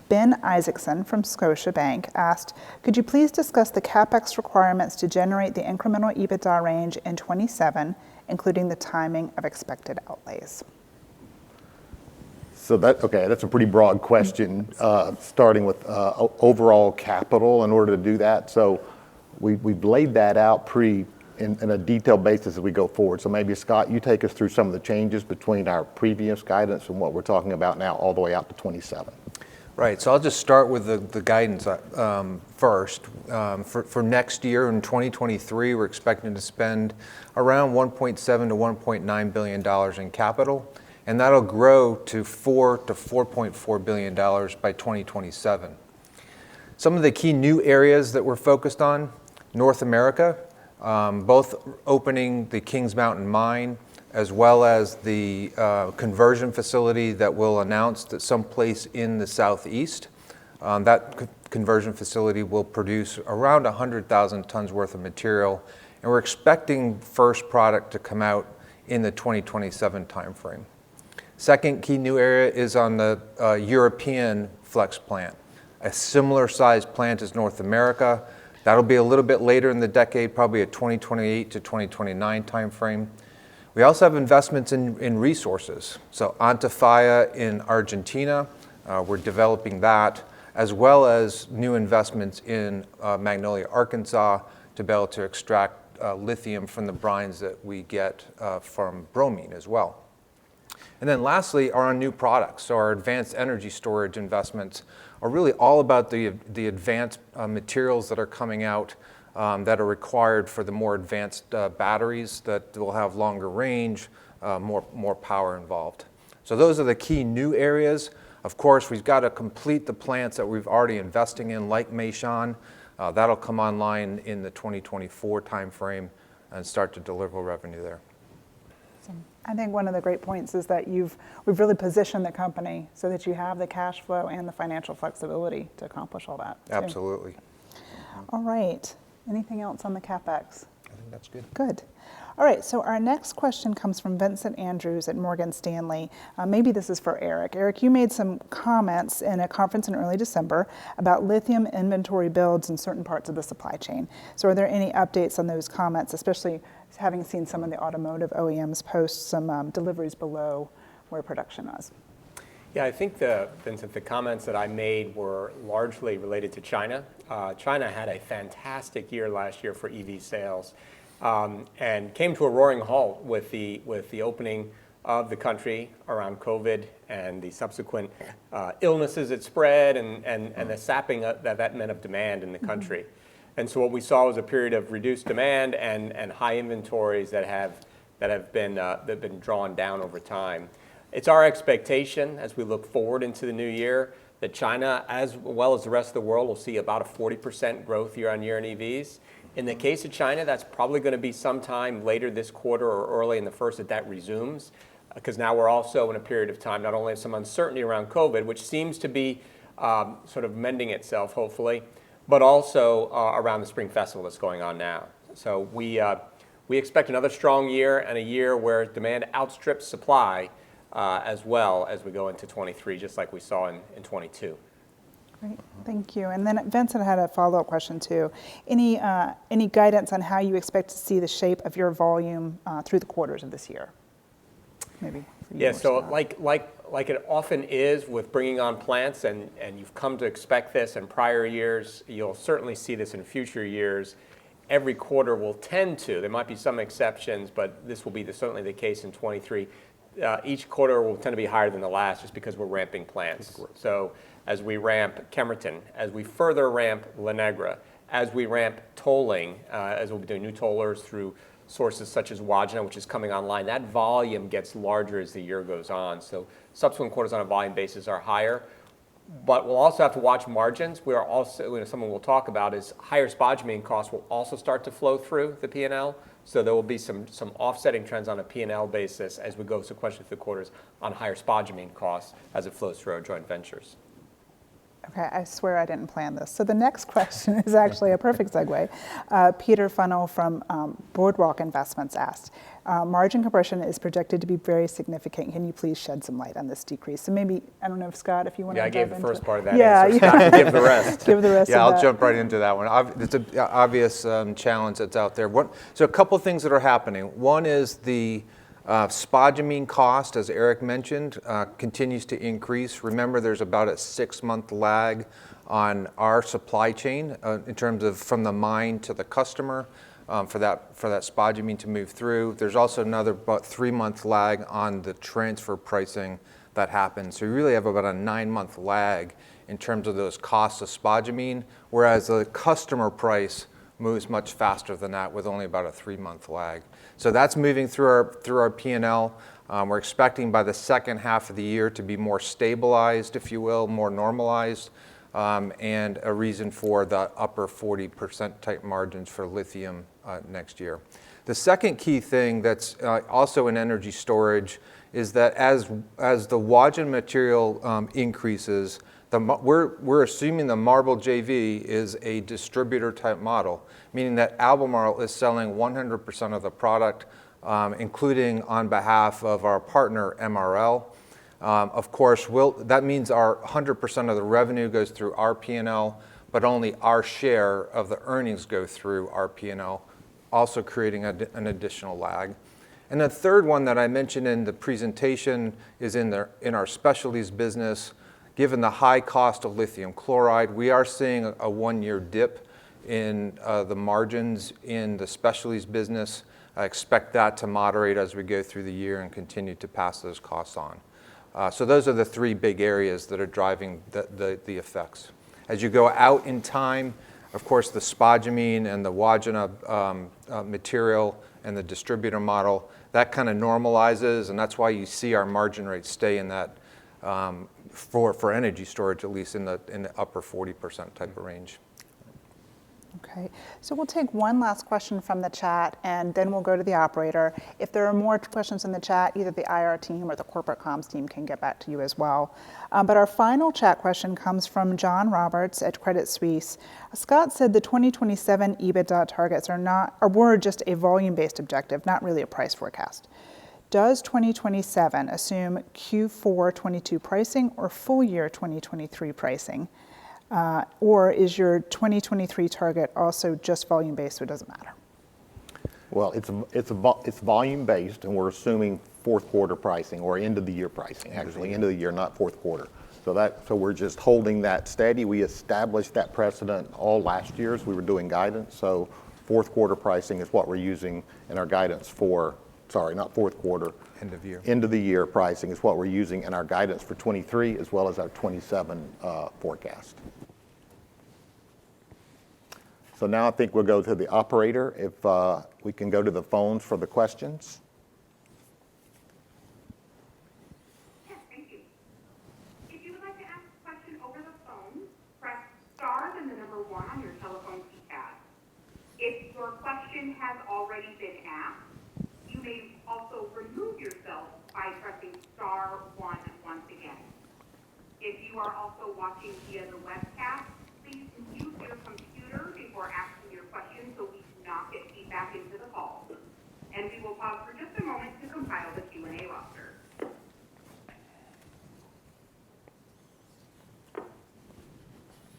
[SPEAKER 1] Ben Isaacson from Scotiabank asked, could you please discuss the CapEx requirements to generate the incremental EBITDA range in 27, including the timing of expected outlays?
[SPEAKER 2] So that's a pretty broad question, starting with overall capital in order to do that. So we've laid that out in a detailed basis as we go forward. So maybe, Scott, you take us through some of the changes between our previous guidance and what we're talking about now all the way out to 27.
[SPEAKER 5] Right, so I'll just start with the guidance first. For next year in 2023, we're expecting to spend around $1.7 to $1.9 billion in capital, and that'll grow to $4 to $4.4 billion by 2027. Some of the key new areas that we're focused on: North America, both opening the Kings Mountain mine, as well as the conversion facility that we'll announce at some place in the southeast. That conversion facility will produce around 100,000 tons worth of material, and we're expecting first product to come out in the 2027 timeframe. Second key new area is on the European flex plant, a similar sized plant as North America. That'll be a little bit later in the decade, probably a 2028 to 2029 timeframe. We also have investments in resources. So Antofalla in Argentina, we're developing that, as well as new investments in Magnolia, Arkansas, to be able to extract lithium from the brines that we get from bromine as well. And then lastly are our new products. So our advanced energy storage investments are really all about the advanced materials that are coming out that are required for the more advanced batteries that will have longer range, more power involved. So those are the key new areas. Of course, we've got to complete the plants that we've already investing in, like Meishan. That'll come online in the 2024 timeframe and start to deliver revenue there.
[SPEAKER 1] I think one of the great points is that we've really positioned the company so that you have the cash flow and the financial flexibility to accomplish all that.
[SPEAKER 5] Absolutely.
[SPEAKER 1] All right. Anything else on the CapEx?
[SPEAKER 5] I think that's good.
[SPEAKER 1] Good. All right, so our next question comes from Vincent Andrews at Morgan Stanley. Maybe this is for Eric. Eric, you made some comments in a conference in early December about lithium inventory builds in certain parts of the supply chain. So are there any updates on those comments, especially having seen some of the automotive OEMs post some deliveries below where production was?
[SPEAKER 4] Yeah, I think, Vincent, the comments that I made were largely related to China. China had a fantastic year last year for EV sales. And came to a roaring halt with the opening of the country around COVID and the subsequent illnesses it spread and the sapping that meant of demand in the country. Mm-hmm. And so what we saw was a period of reduced demand and high inventories that have been drawn down over time. It's our expectation as we look forward into the new year that China, as well as the rest of the world, will see about a 40% growth year on year in EVs. In the case of China, that's probably going to be sometime later this quarter or early in the first that resumes, because now we're also in a period of time, not only have some uncertainty around COVID, which seems to be sort of mending itself, hopefully, but also around the Spring Festival that's going on now. So we expect another strong year and a year where demand outstrips supply as well as we go into 23, just like we saw in 22.
[SPEAKER 1] Great, thank you. And then Vincent had a follow-up question too. Any guidance on how you expect to see the shape of your volume through the quarters of this year? Maybe.
[SPEAKER 4] Yeah, so like it often is with bringing on plants, and you've come to expect this in prior years, you'll certainly see this in future years. Every quarter will tend to, there might be some exceptions, but this will be certainly the case in 23, each quarter will tend to be higher than the last just because we're ramping plants. So as we ramp Kemerton, as we further ramp La Negra, as we ramp tolling, as we'll be doing new tollers through sources such as Wodgina, which is coming online, that volume gets larger as the year goes on. So subsequent quarters on a volume basis are higher. But we'll also have to watch margins. We are also, something we'll talk about is higher spodumene costs will also start to flow through the P&L. So there will be some offsetting trends on a P&L basis as we go sequentially through the quarters on higher spodumene costs as it flows through our joint ventures.
[SPEAKER 1] Okay, I swear I didn't plan this. So the next question is actually a perfect segue. Peter Funnell from Boardwalk Investments asked, margin compression is projected to be very significant. Can you please shed some light on this decrease? So maybe, I don't know if Scott, if you want to dive into it.
[SPEAKER 4] Yeah, I gave the first part of that
[SPEAKER 1] yeah,
[SPEAKER 4] answer. Scott can give the rest.
[SPEAKER 1] Give the rest
[SPEAKER 5] Yeah,
[SPEAKER 1] of
[SPEAKER 5] I'll
[SPEAKER 1] that.
[SPEAKER 5] jump right into that one. It's an obvious challenge that's out there. So a couple things that are happening. One is the spodumene cost, as Eric mentioned, continues to increase. Remember, there's about a 6-month lag on our supply chain in terms of from the mine to the customer for that spodumene to move through. There's also another about 3-month lag on the transfer pricing that happens. So we really have about a 9-month lag in terms of those costs of spodumene, whereas the customer price moves much faster than that with only about a 3-month lag. So that's moving through our P&L. We're expecting by the second half of the year to be more stabilized, if you will, more normalized, and a reason for the upper 40% type margins for lithium next year. The second key thing that's also in energy storage is that as the Wodgina material increases, we're assuming the Marble JV is a distributor type model, meaning that Albemarle is selling 100% of the product, including on behalf of our partner MRL. Of course, that means our 100% of the revenue goes through our P&L, but only our share of the earnings go through our P&L, also creating an additional lag. And the third one that I mentioned in the presentation is in our specialties business. Given the high cost of lithium chloride, we are seeing a 1-year dip in the margins in the specialties business. I expect that to moderate as we go through the year and continue to pass those costs on. So those are the 3 big areas that are driving the effects. As you go out in time, of course, the spodumene and the Wodgina material and the distributor model, that kind of normalizes, and that's why you see our margin rates stay in that for energy storage, at least in the upper 40% type of range.
[SPEAKER 1] Okay, so we'll take one last question from the chat and then we'll go to the operator. If there are more questions in the chat, either the IR team or the corporate comms team can get back to you as well. But our final chat question comes from John Roberts at Credit Suisse. Scott said the 2027 EBITDA targets were just a volume-based objective, not really a price forecast. Does 2027 assume Q4 22 pricing or full year 2023 pricing? Or is your 2023 target also just volume-based, so it doesn't matter?
[SPEAKER 2] Well, it's volume-based, and we're assuming fourth quarter pricing or end of the year pricing, actually, end of the year, not fourth quarter. So we're just holding that steady. We established that precedent all last year as we were doing guidance. So fourth quarter pricing is what we're using in our guidance not fourth quarter.
[SPEAKER 5] End of year.
[SPEAKER 2] End of the year pricing is what we're using in our guidance for 23 as well as our 27 forecast. So now I think we'll go to the operator. If we can go to the phones for the questions.
[SPEAKER 6] Yes, thank you. If you would like to ask a question over the phone, press star then the number 1 on your telephone keypad. If your question has already been asked, you may also remove yourself by pressing star 1 once again. If you are also watching via the webcast, please mute your computer before asking your question so we do not get feedback into the call. And we will pause for just a moment to compile the Q&A roster.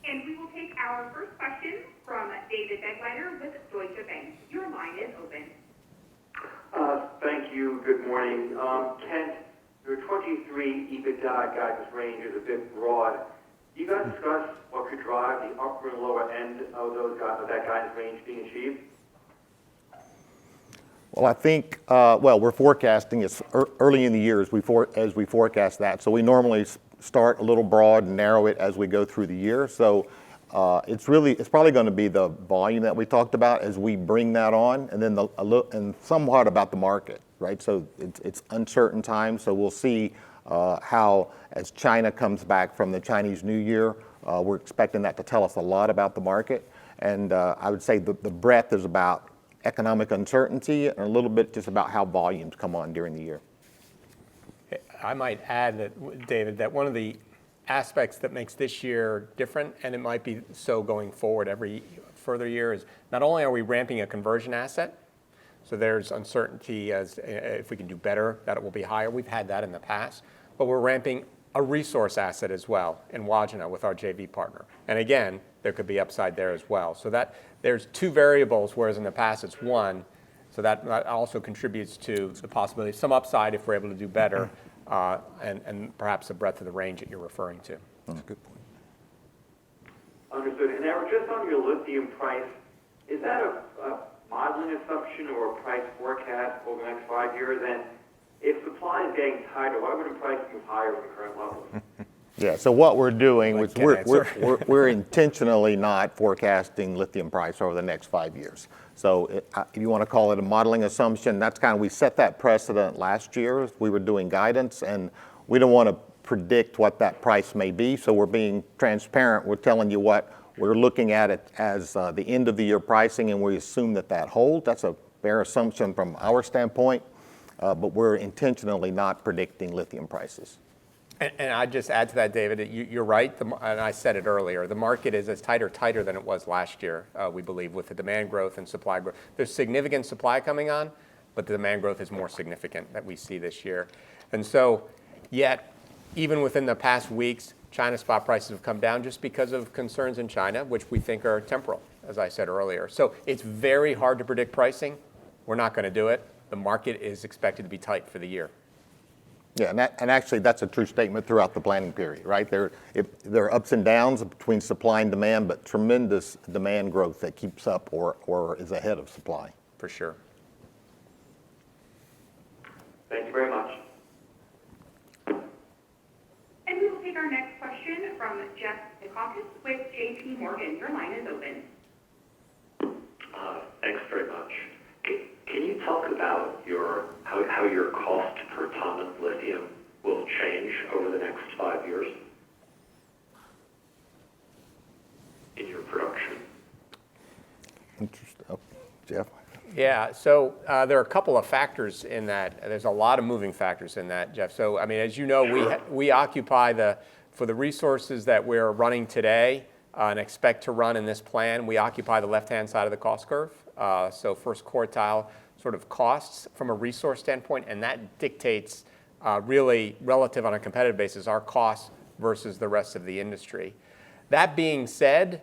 [SPEAKER 6] And we will take our first question from David Begleiter with Deutsche Bank. Your line is open.
[SPEAKER 7] Thank you. Good morning. Kent, your 23 EBITDA guidance range is a bit broad. Do you guys discuss what could drive the upper and lower end of that guidance range being achieved?
[SPEAKER 2] Well, I think, we're forecasting, it's early in the year as we forecast that. So we normally start a little broad and narrow it as we go through the year. So it's probably going to be the volume that we talked about as we bring that on, and then and somewhat about the market, right? So it's uncertain times. So we'll see how, as China comes back from the Chinese New Year, we're expecting that to tell us a lot about the market. And I would say the breadth is about economic uncertainty and a little bit just about how volumes come on during the year.
[SPEAKER 4] I might add that, David, that one of the aspects that makes this year different, and it might be so going forward every further year, is not only are we ramping a conversion asset, so there's uncertainty as if we can do better, that it will be higher. We've had that in the past, but we're ramping a resource asset as well in Wodgina with our JV partner. And again, there could be upside there as well. So that there's two variables, whereas in the past it's one. So that also contributes to the possibility of some upside if we're able to do better, and perhaps the breadth of the range that you're referring to.
[SPEAKER 5] That's a good point.
[SPEAKER 7] Understood. And Eric, just on your lithium price, is that a modeling assumption or a price forecast over the next 5 years? And if supply is getting tighter, why wouldn't price move higher from current levels?
[SPEAKER 2] Yeah, so what we're doing is
[SPEAKER 4] Can't answer.
[SPEAKER 2] we're intentionally not forecasting lithium price over the next 5 years. So if you want to call it a modeling assumption, that's kind of, we set that precedent last year. We were doing guidance, and we don't want to predict what that price may be. So we're being transparent. We're telling you what we're looking at it as the end of the year pricing, and we assume that holds. That's a fair assumption from our standpoint, but we're intentionally not predicting lithium prices.
[SPEAKER 4] And I'd just add to that, David, you're right, and I said it earlier, the market is as tighter than it was last year, we believe, with the demand growth and supply growth. There's significant supply coming on, but the demand growth is more significant that we see this year. And so, yet, even within the past weeks, China spot prices have come down just because of concerns in China, which we think are temporal, as I said earlier. So it's very hard to predict pricing. We're not going to do it. The market is expected to be tight for the year.
[SPEAKER 2] Yeah, and actually that's a true statement throughout the planning period, right? There are ups and downs between supply and demand, but tremendous demand growth that keeps up or is ahead of supply.
[SPEAKER 4] For sure.
[SPEAKER 7] Thank you very much.
[SPEAKER 6] And we will take our next question from Jeff Zekauskas with J.P. Morgan. Your line is open.
[SPEAKER 8] Thanks very much. Can you talk about how your cost per ton of lithium will change over the next 5 years in your production?
[SPEAKER 2] Interesting. Oh, Jeff?
[SPEAKER 4] Yeah, so there are a couple of factors in that. There's a lot of moving factors in that, Jeff. So, I mean, as you know, we occupy for the resources that we're running today and expect to run in this plan, we occupy the left-hand side of the cost curve. So first quartile sort of costs from a resource standpoint, and that dictates really relative on a competitive basis our costs versus the rest of the industry. That being said,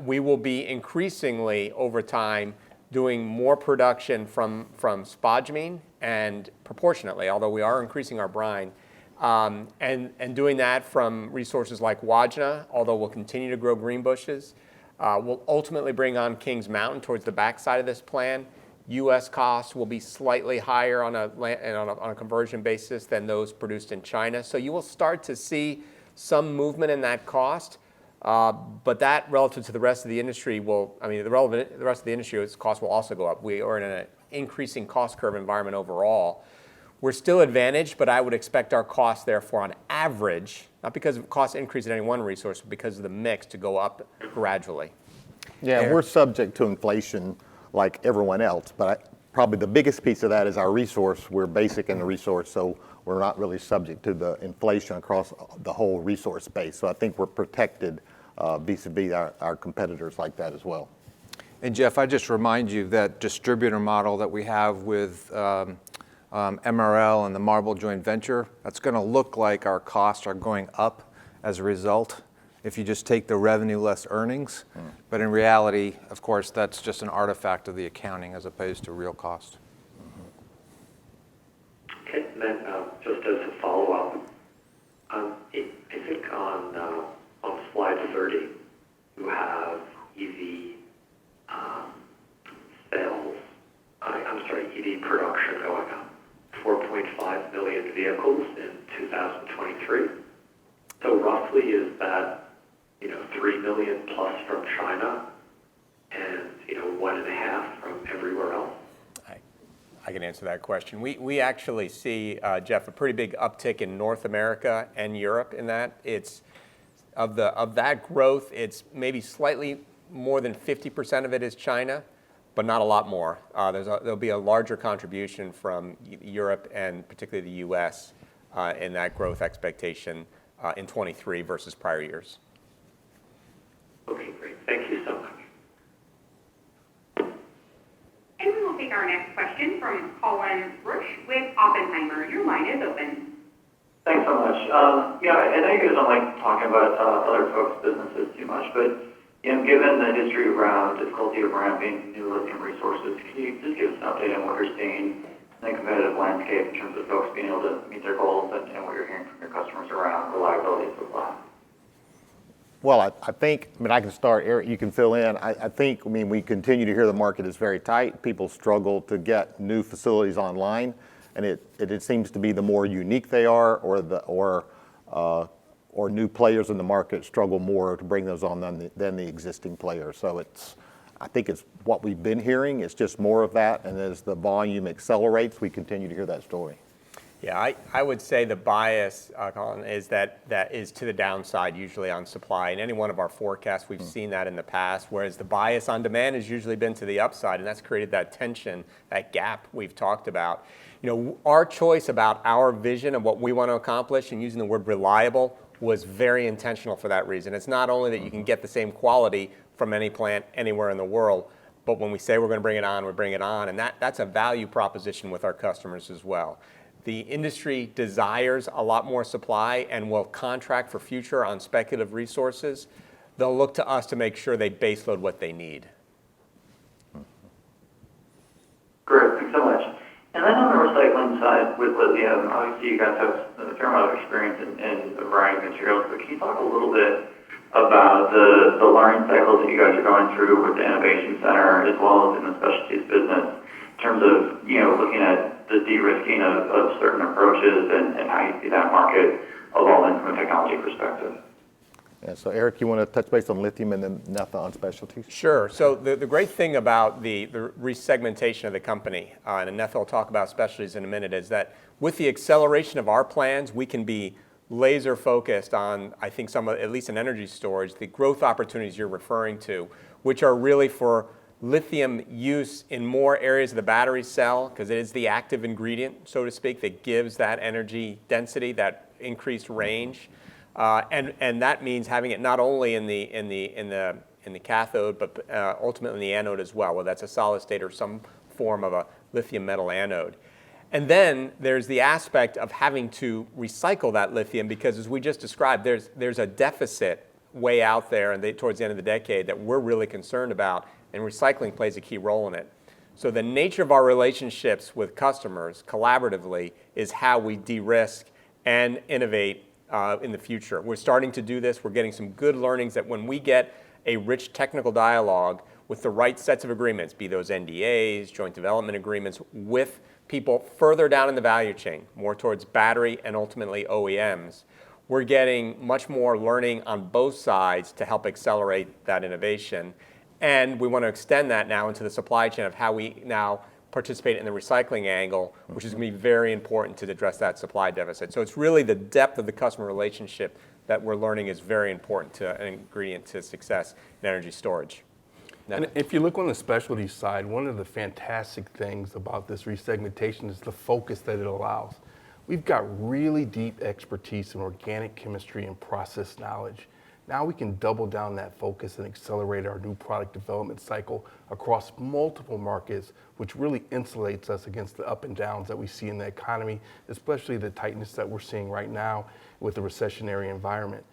[SPEAKER 4] we will be increasingly over time doing more production from spodumene, and proportionately, although we are increasing our brine, and doing that from resources like Wodgina, although we'll continue to grow Greenbushes. We'll ultimately bring on Kings Mountain towards the backside of this plan. U.S. costs will be slightly higher on a conversion basis than those produced in China. So you will start to see some movement in that cost, but that relative to the rest of the industry the rest of the industry, its cost will also go up. We are in an increasing cost curve environment overall. We're still advantaged, but I would expect our costs, therefore, on average, not because of cost increase in any one resource, but because of the mix, to go up gradually.
[SPEAKER 2] Yeah, we're subject to inflation like everyone else, but probably the biggest piece of that is our resource. We're basic in the resource, so we're not really subject to the inflation across the whole resource base. So I think we're protected vis-a-vis our competitors like that as well.
[SPEAKER 5] And Jeff, I just remind you that distributor model that we have with MRL and the Marble joint venture, that's going to look like our costs are going up as a result if you just take the revenue less earnings. But in reality, of course, that's just an artifact of the accounting as opposed to real cost.
[SPEAKER 8] Okay, and then just as a follow-up, I think on slide 30, you have EV sales. EV vehicles in 2023. So roughly is that, 3 million plus from China and, 1.5 from everywhere else?
[SPEAKER 9] I can answer that question. We actually see, Jeff, a pretty big uptick in North America and Europe in that. It's of that growth, it's maybe slightly more than 50% of it is China, but not a lot more. There'll be a larger contribution from Europe and particularly the U.S. In that growth expectation in 23 versus prior years.
[SPEAKER 8] Okay, great. Thank you so much.
[SPEAKER 6] And we will take our next question from Colin Rusch with Oppenheimer. Your line is open.
[SPEAKER 10] Thanks so much. I know you guys don't like talking about other folks' businesses too much, but given the history around difficulty of ramping new lithium resources, can you just give us an update on what you're seeing in the competitive landscape in terms of folks being able to meet their goals and what you're hearing from your customers around reliability of supply?
[SPEAKER 2] Well, I think, I can start, Eric, you can fill in. I think, we continue to hear the market is very tight. People struggle to get new facilities online, and it seems to be the more unique they are or new players in the market struggle more to bring those on than the existing players. So I think it's what we've been hearing. It's just more of that, and as the volume accelerates, we continue to hear that story.
[SPEAKER 9] Yeah, I would say the bias, Colin, is that is to the downside usually on supply. In any one of our forecasts, we've seen that in the past, whereas the bias on demand has usually been to the upside, and that's created that tension, that gap we've talked about. Our choice about our vision of what we want to accomplish and using the word reliable was very intentional for that reason. It's not only that you can get the same quality from any plant anywhere in the world, but when we say we're going to bring it on, we bring it on, and that's a value proposition with our customers as well. The industry desires a lot more supply and will contract for future on speculative resources. They'll look to us to make sure they baseload what they need.
[SPEAKER 10] Great, thanks so much. And then on the recycling side with lithium, obviously you guys have a fair amount of experience in a variety of materials, but can you talk a little bit about the learning cycles that you guys are going through with the Innovation Center as well as in the Specialties business in terms of, looking at the de-risking of certain approaches and how you see that market evolving from a technology perspective?
[SPEAKER 2] Yeah, so Eric, you want to touch base on lithium and then Netha on Specialties?
[SPEAKER 9] Sure. So the great thing about the resegmentation of the company, and Netha will talk about Specialties in a minute, is that with the acceleration of our plans, we can be laser focused on, I think, at least in energy storage, the growth opportunities you're referring to, which are really for lithium use in more areas of the battery cell, because it is the active ingredient, so to speak, that gives that energy density, that increased range. And that means having it not only in the cathode, but ultimately in the anode as well, whether that's a solid state or some form of a lithium metal anode. And then there's the aspect of having to recycle that lithium, because as we just described, there's a deficit way out there and towards the end of the decade that we're really concerned about, and recycling plays a key role in it. So the nature of our relationships with customers collaboratively is how we de-risk and innovate in the future. We're starting to do this. We're getting some good learnings that when we get a rich technical dialogue with the right sets of agreements, be those NDAs, joint development agreements, with people further down in the value chain, more towards battery and ultimately OEMs, we're getting much more learning on both sides to help accelerate that innovation. And we want to extend that now into the supply chain of how we now participate in the recycling angle, which is going to be very important to address that supply deficit. So it's really the depth of the customer relationship that we're learning is very important to an ingredient to success in energy storage.
[SPEAKER 3] And if you look on the Specialties side, one of the fantastic things about this resegmentation is the focus that it allows. We've got really deep expertise in organic chemistry and process knowledge. Now we can double down that focus and accelerate our new product development cycle across multiple markets, which really insulates us against the up and downs that we see in the economy, especially the tightness that we're seeing right now with the recessionary environment.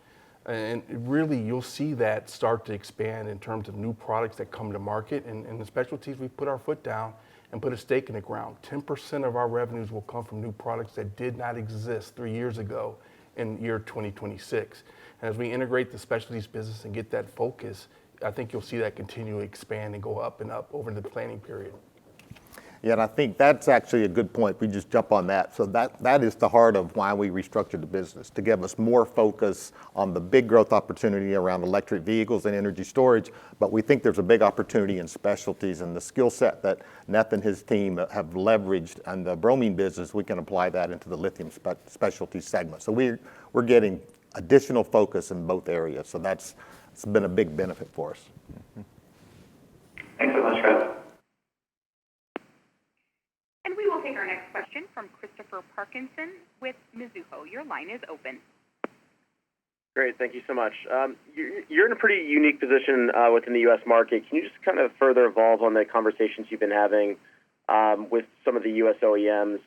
[SPEAKER 3] And really, you'll see that start to expand in terms of new products that come to market. And in the Specialties, we put our foot down and put a stake in the ground. 10% of our revenues will come from new products that did not exist 3 years ago in year 2026. And as we integrate the Specialties business and get that focus, I think you'll see that continue to expand and go up and up over the planning period.
[SPEAKER 2] Yeah, and I think that's actually a good point. We just jump on that. So that is the heart of why we restructured the business, to give us more focus on the big growth opportunity around electric vehicles and energy storage. But we think there's a big opportunity in specialties, and the skill set that Netha and his team have leveraged on the bromine business, we can apply that into the lithium specialty segment. So we're getting additional focus in both areas. So it's been a big benefit for us.
[SPEAKER 10] Thanks so much, guys.
[SPEAKER 6] And we will take our next question from Christopher Parkinson with Mizuho. Your line is open.
[SPEAKER 11] Great, thank you so much. You're in a pretty unique position within the U.S. market. Can you just kind of further evolve on the conversations you've been having with some of the U.S. OEMs,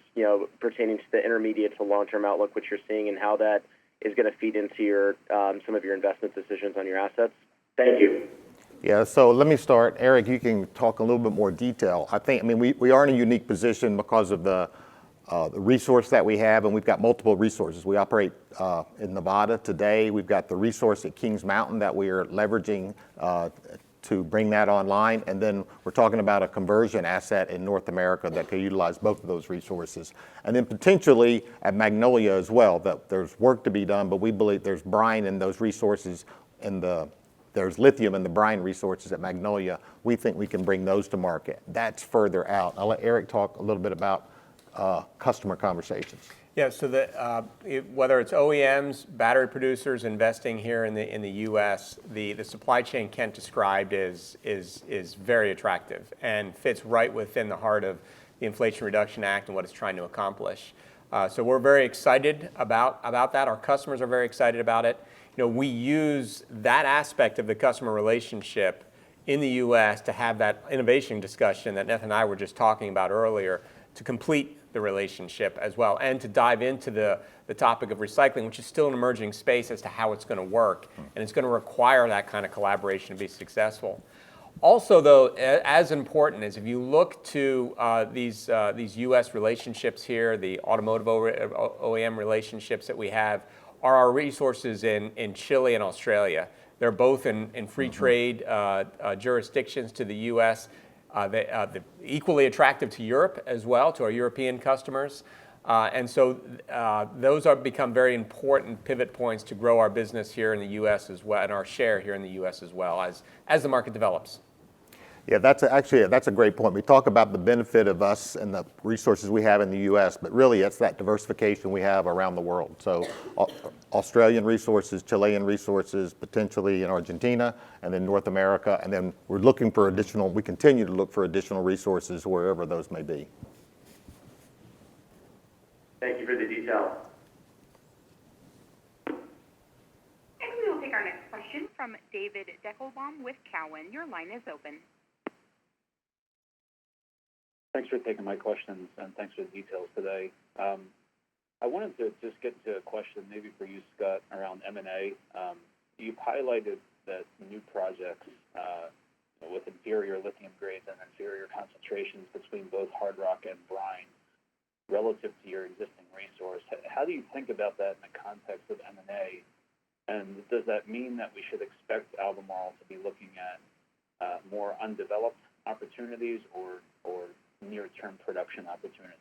[SPEAKER 11] pertaining to the intermediate to long-term outlook, which you're seeing, and how that is going to feed into your some of your investment decisions on your assets? Thank you.
[SPEAKER 2] Yeah, so let me start. Eric, you can talk a little bit more detail. We are in a unique position because of the resource that we have, and we've got multiple resources. We operate in Nevada today. We've got the resource at Kings Mountain that we are leveraging to bring that online. And then we're talking about a conversion asset in North America that could utilize both of those resources. And then potentially at Magnolia as well, that there's work to be done, but we believe there's brine in those resources, there's lithium in the brine resources at Magnolia. We think we can bring those to market. That's further out. I'll let Eric talk a little bit about customer conversations.
[SPEAKER 9] Yeah, so whether it's OEMs, battery producers investing here in the U.S., the supply chain Kent described is very attractive and fits right within the heart of the Inflation Reduction Act and what it's trying to accomplish. So we're very excited about that. Our customers are very excited about it. We use that aspect of the customer relationship in the U.S. to have that innovation discussion that Netha and I were just talking about earlier, to complete the relationship as well, and to dive into the topic of recycling, which is still an emerging space as to how it's going to work, and it's going to require that kind of collaboration to be successful. Also, though, as important is if you look to these U.S. relationships here, the automotive OEM relationships that we have, are our resources in Chile and Australia. They're both in free trade jurisdictions to the U.S. They're equally attractive to Europe as well, to our European customers. And so those have become very important pivot points to grow our business here in the U.S. as well, and our share here in the U.S. as well, as the market develops.
[SPEAKER 2] Yeah, that's a great point. We talk about the benefit of us and the resources we have in the U.S., but really it's that diversification we have around the world. So Australian resources, Chilean resources, potentially in Argentina, and then North America, and then we continue to look for additional resources wherever those may be.
[SPEAKER 11] Thank you for the detail.
[SPEAKER 6] And we will take our next question from David Deckelbaum with Cowen. Your line is open.
[SPEAKER 12] Thanks for taking my questions, and thanks for the details today. I wanted to just get to a question maybe for you, Scott, around M&A. You've highlighted that new projects with inferior lithium grades and inferior concentrations between both hard rock and brine relative to your existing resource. How do you think about that in the context of M&A? And does that mean that we should expect Albemarle to be looking at more undeveloped opportunities or near-term production opportunities?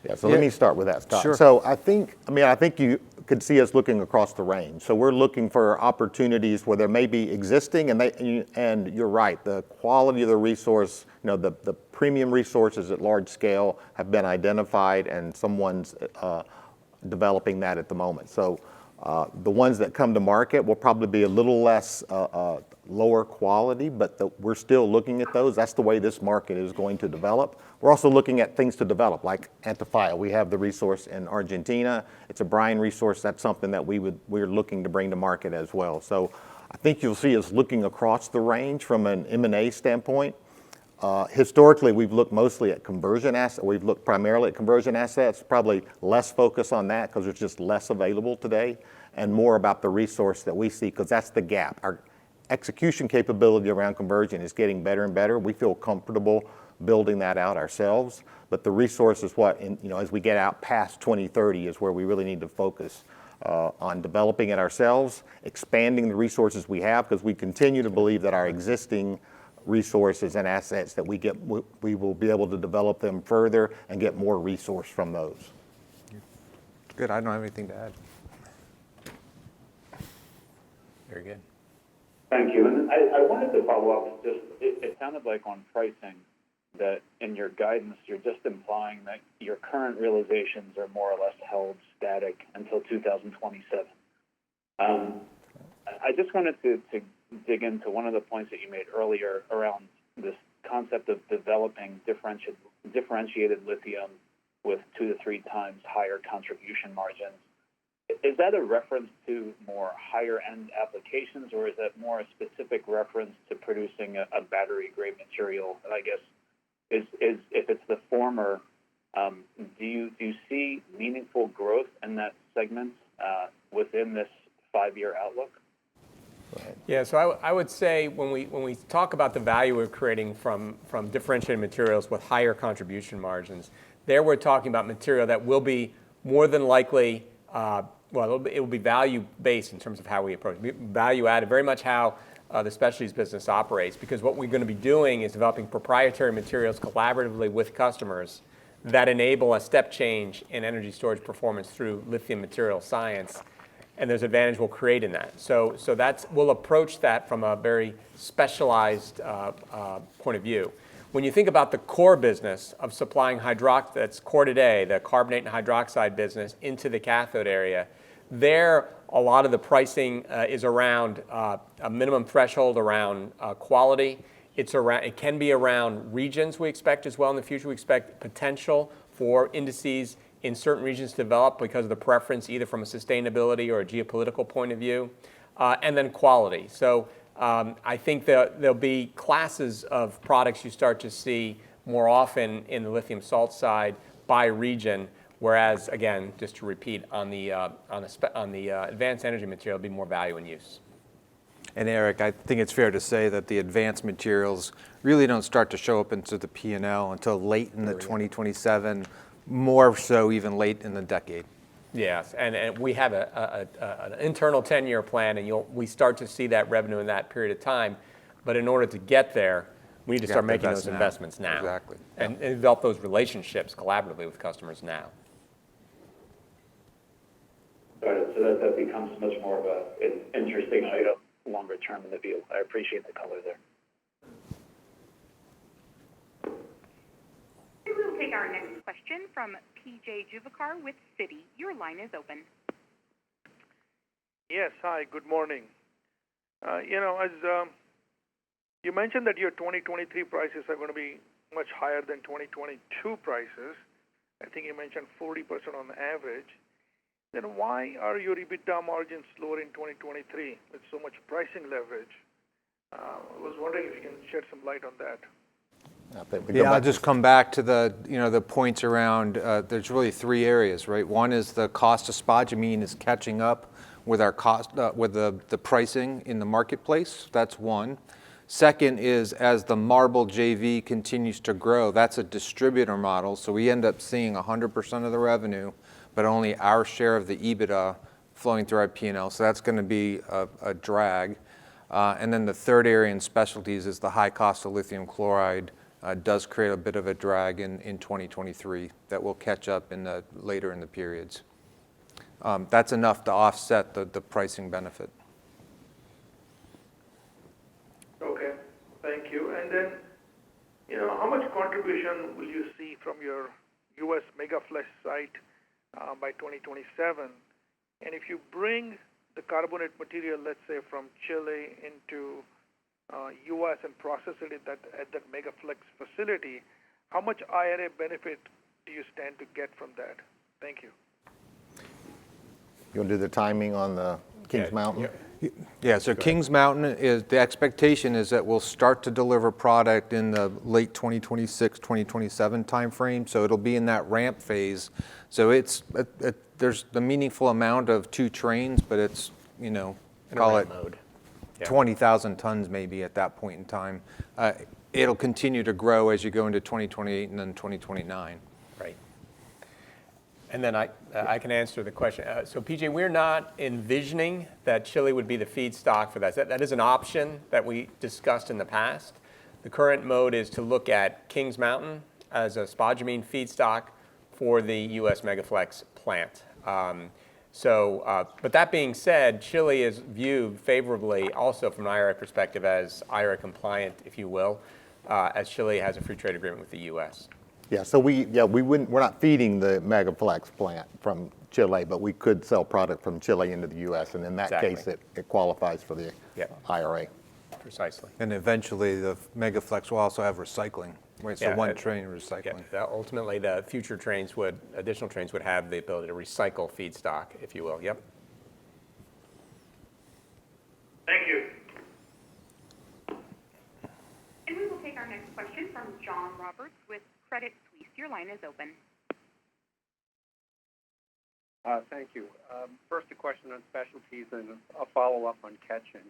[SPEAKER 2] Yeah, so let me start with that, Scott.
[SPEAKER 5] Sure.
[SPEAKER 2] So I think you could see us looking across the range. So we're looking for opportunities where there may be existing, and you're right, the quality of the resource, the premium resources at large scale have been identified, and someone's developing that at the moment. So the ones that come to market will probably be a little less lower quality, but we're still looking at those. That's the way this market is going to develop. We're also looking at things to develop, like Antofalla. We have the resource in Argentina. It's a brine resource. That's something that we're looking to bring to market as well. So I think you'll see us looking across the range from an M&A standpoint. Historically, we've looked mostly at conversion assets. We've looked primarily at conversion assets, probably less focus on that because there's just less available today, and more about the resource that we see, because that's the gap. Our execution capability around conversion is getting better and better. We feel comfortable building that out ourselves, but the resource is as we get out past 2030 is where we really need to focus on developing it ourselves, expanding the resources we have, because we continue to believe that our existing
[SPEAKER 13] resources and assets that we will be able to develop them further and get more resource from those.
[SPEAKER 5] Good, I don't have anything to add.
[SPEAKER 9] Very good.
[SPEAKER 12] Thank you. And I wanted to follow up, just, it sounded like on pricing that in your guidance, you're just implying that your current realizations are more or less held static until 2027. I just wanted to dig into one of the points that you made earlier around this concept of developing differentiated lithium with 2 to 3 times higher contribution margins. Is that a reference to more higher-end applications, or is that more a specific reference to producing a battery-grade material? And I guess is if it's the former, do you see meaningful growth in that segment within this 5-year outlook?
[SPEAKER 9] Yeah, so I would say when we talk about the value we're creating from differentiated materials with higher contribution margins, there we're talking about material that will be more than likely, it will be value-based in terms of how we approach it. Value-added, very much how the specialties business operates, because what we're going to be doing is developing proprietary materials collaboratively with customers that enable a step change in energy storage performance through lithium material science. And there's advantage we'll create in that. So we'll approach that from a very specialized point of view. When you think about the core business of supplying that's core today, the carbonate and hydroxide business into the cathode area, there a lot of the pricing is around a minimum threshold around quality. It can be around regions we expect as well in the future. We expect potential for indices in certain regions to develop because of the preference either from a sustainability or a geopolitical point of view, and then quality. So I think there'll be classes of products you start to see more often in the lithium salt side by region, whereas, again, just to repeat, on the advanced energy material, it'll be more value and use.
[SPEAKER 5] And Eric, I think it's fair to say that the advanced materials really don't start to show up into the P&L until late in the 2027, more so even late in the decade.
[SPEAKER 9] Yes, and we have an internal 10-year plan, and we start to see that revenue in that period of time. But in order to get there, we need to start making those investments now.
[SPEAKER 5] Exactly.
[SPEAKER 9] And develop those relationships collaboratively with customers now.
[SPEAKER 12] Got it. So that becomes much more of an interesting item longer term in the view. I appreciate the color there.
[SPEAKER 6] We will take our next question from P.J. Juvekar with Citi. Your line is open.
[SPEAKER 14] Yes, hi, good morning. As you mentioned that your 2023 prices are going to be much higher than 2022 prices. I think you mentioned 40% on the average. Then why are your EBITDA margins lower in 2023 with so much pricing leverage? I was wondering if you can shed some light on that.
[SPEAKER 5] Yeah, I'll just come back to the points around, there's really 3 areas, right? One is the cost of spodumene is catching up with our cost, with the pricing in the marketplace. That's one. Second is as the Marble JV continues to grow, that's a distributor model. So we end up seeing 100% of the revenue, but only our share of the EBITDA flowing through our P&L. So that's going to be a drag. And then the third area in specialties is the high cost of lithium chloride does create a bit of a drag in 2023 that will catch up later in the periods. That's enough to offset the pricing benefit.
[SPEAKER 14] Okay, thank you. And then, how much contribution will you see from your U.S. Megaflex site by 2027? And if you bring the carbonate material, let's say from Chile into U.S. and process it at that Megaflex facility, how much IRA benefit do you stand to get from that? Thank you.
[SPEAKER 13] You want to do the timing on the Kings Mountain?
[SPEAKER 5] Yeah, so Kings Mountain the expectation is that we'll start to deliver product in the late 2026, 2027 timeframe. So it'll be in that ramp phase. So there's the meaningful amount of 2 trains, but it's, call it 20,000 tons maybe at that point in time. It'll continue to grow as you go into 2028 and then 2029.
[SPEAKER 9] Right. And then I can answer the question. So PJ, we're not envisioning that Chile would be the feedstock for that. That is an option that we discussed in the past. The current mode is to look at Kings Mountain as a spodumene feedstock for the U.S. Megaflex plant. But that being said, Chile is viewed favorably also from an IRA perspective as IRA compliant, if you will, as Chile has a free trade agreement with the U.S.
[SPEAKER 13] Yeah, so we're not feeding the Megaflex plant from Chile, but we could sell product from Chile into the U.S., and in that case, it qualifies for the IRA.
[SPEAKER 9] Precisely.
[SPEAKER 5] And eventually, the Megaflex will also have recycling. Right, so one train recycling.
[SPEAKER 9] Yeah, ultimately, the future additional trains would have the ability to recycle feedstock, if you will. Yep.
[SPEAKER 6] Thank you. And we will take our next question from John Roberts with Credit Suisse. Your line is open.
[SPEAKER 15] Thank you. First, a question on specialties and a follow-up on Ketjen.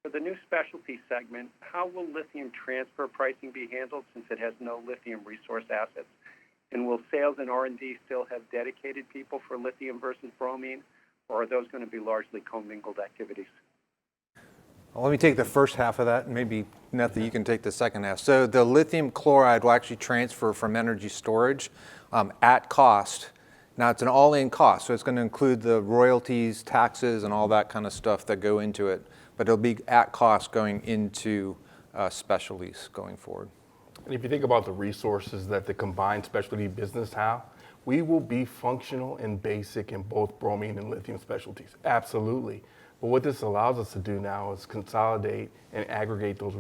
[SPEAKER 15] For the new specialty segment, how will lithium transfer pricing be handled since it has no lithium resource assets? And will sales and R&D still have dedicated people for lithium versus bromine, or are those going to be largely commingled activities?
[SPEAKER 5] Well, let me take the first half of that, and maybe, Netha, you can take the second half. So the lithium chloride will actually transfer from energy storage at cost. Now, it's an all-in cost, so it's going to include the royalties, taxes, and all that kind of stuff that go into it. But it'll be at cost going into specialties going forward.
[SPEAKER 3] And if you think about the resources that the combined specialty business have, we will be functional and basic in both bromine and lithium specialties. Absolutely. But what this allows us to do now is consolidate and aggregate those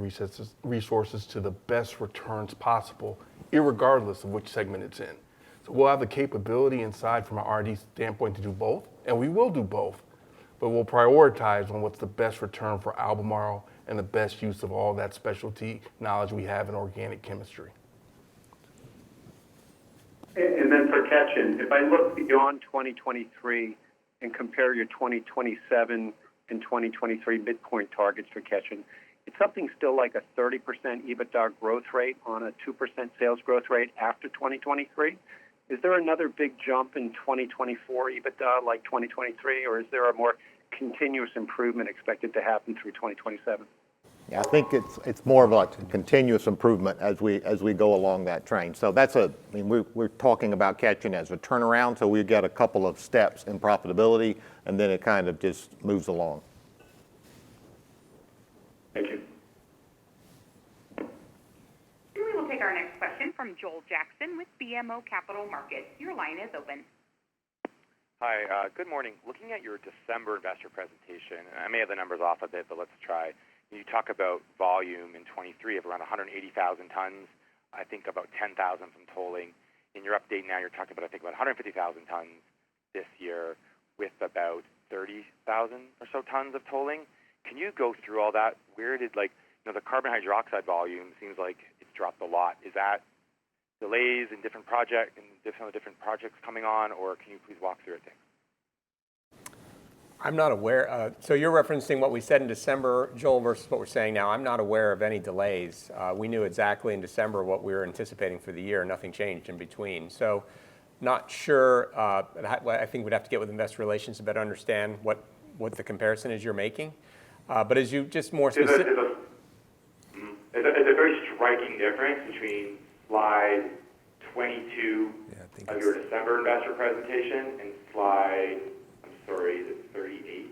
[SPEAKER 3] resources to the best returns possible, irregardless of which segment it's in. So we'll have the capability inside from an R&D standpoint to do both, and we will do both. But we'll prioritize on what's the best return for Albemarle and the best use of all that specialty knowledge we have in organic chemistry.
[SPEAKER 15] And then for Ketjen, if I look beyond 2023 and compare your 2027 and 2023 midpoint targets for Ketjen, it's something still like a 30% EBITDA growth rate on a 2% sales growth rate after 2023. Is there another big jump in 2024 EBITDA like 2023, or is there a more continuous improvement expected to happen through 2027?
[SPEAKER 13] Yeah, I think it's more of like a continuous improvement as we go along that train. So we're talking about Ketjen as a turnaround, so we've got a couple of steps in profitability, and then it kind of just moves along.
[SPEAKER 15] Thank you.
[SPEAKER 6] We will take our next question from Joel Jackson with BMO Capital Markets. Your line is open.
[SPEAKER 16] Hi, good morning. Looking at your December investor presentation, and I may have the numbers off a bit, but let's try. You talk about volume in 23 of around 180,000 tons, I think about 10,000 from tolling. In your update now, you're talking about, I think, about 150,000 tons this year with about 30,000 or so tons of tolling. Can you go through all that? Where did, the carbon hydroxide volume seems like it's dropped a lot. Is that delays in different projects coming on, or can you please walk through it? Thanks.
[SPEAKER 9] I'm not aware. So you're referencing what we said in December, Joel, versus what we're saying now. I'm not aware of any delays. We knew exactly in December what we were anticipating for the year. Nothing changed in between. So not sure. I think we'd have to get with investor relations to better understand what the comparison is you're making. But as you just more specific.
[SPEAKER 16] There's a very striking difference between slide 22 of your December investor presentation and slide, is it 38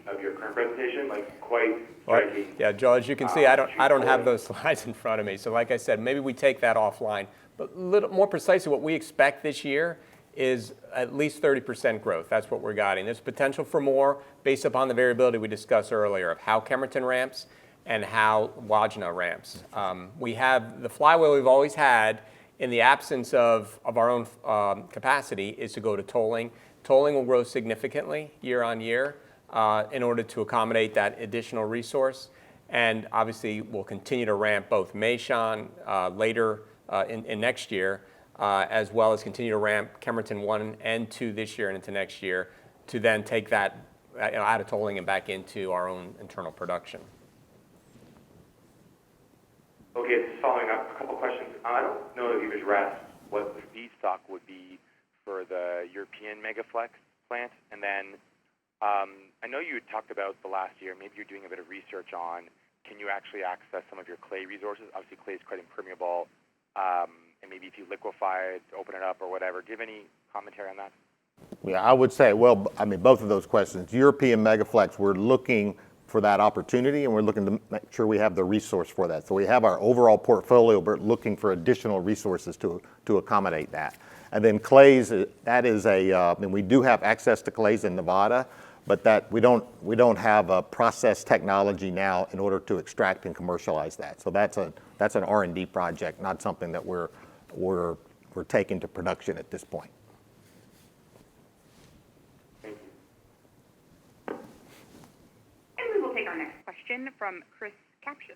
[SPEAKER 16] of your current presentation, quite striking.
[SPEAKER 9] Yeah, Joel, as you can see, I don't have those slides in front of me. So like I said, maybe we take that offline. But a little more precisely, what we expect this year is at least 30% growth. That's what we're guiding. There's potential for more based upon the variability we discussed earlier of how Kemerton ramps and how Wodgina ramps. We have the flywheel we've always had in the absence of our own capacity is to go to tolling. Tolling will grow significantly year on year in order to accommodate that additional resource. And obviously, we'll continue to ramp both Meishan later in next year, as well as continue to ramp Kemerton 1 and 2 this year and into next year to then take that out of tolling and back into our own internal production.
[SPEAKER 16] Okay, just following up, a couple questions. I don't know if you've addressed what the feedstock would be for the European Megaflex plant. And then I know you had talked about the last year, maybe you're doing a bit of research on can you actually access some of your clay resources? Obviously, clay is quite impermeable, and maybe if you liquefy it, open it up or whatever. Do you have any commentary on that?
[SPEAKER 13] Yeah, I would say, well, I mean, both of those questions. European Megaflex, we're looking for that opportunity, and we're looking to make sure we have the resource for that. So we have our overall portfolio, but looking for additional resources to accommodate that. And then clays, that is I mean, we do have access to clays in Nevada, but that we don't have a process technology now in order to extract and commercialize that. So that's an R&D project, not something that we're taking to production at this point.
[SPEAKER 6] And we will take our next question from Chris Kapsich,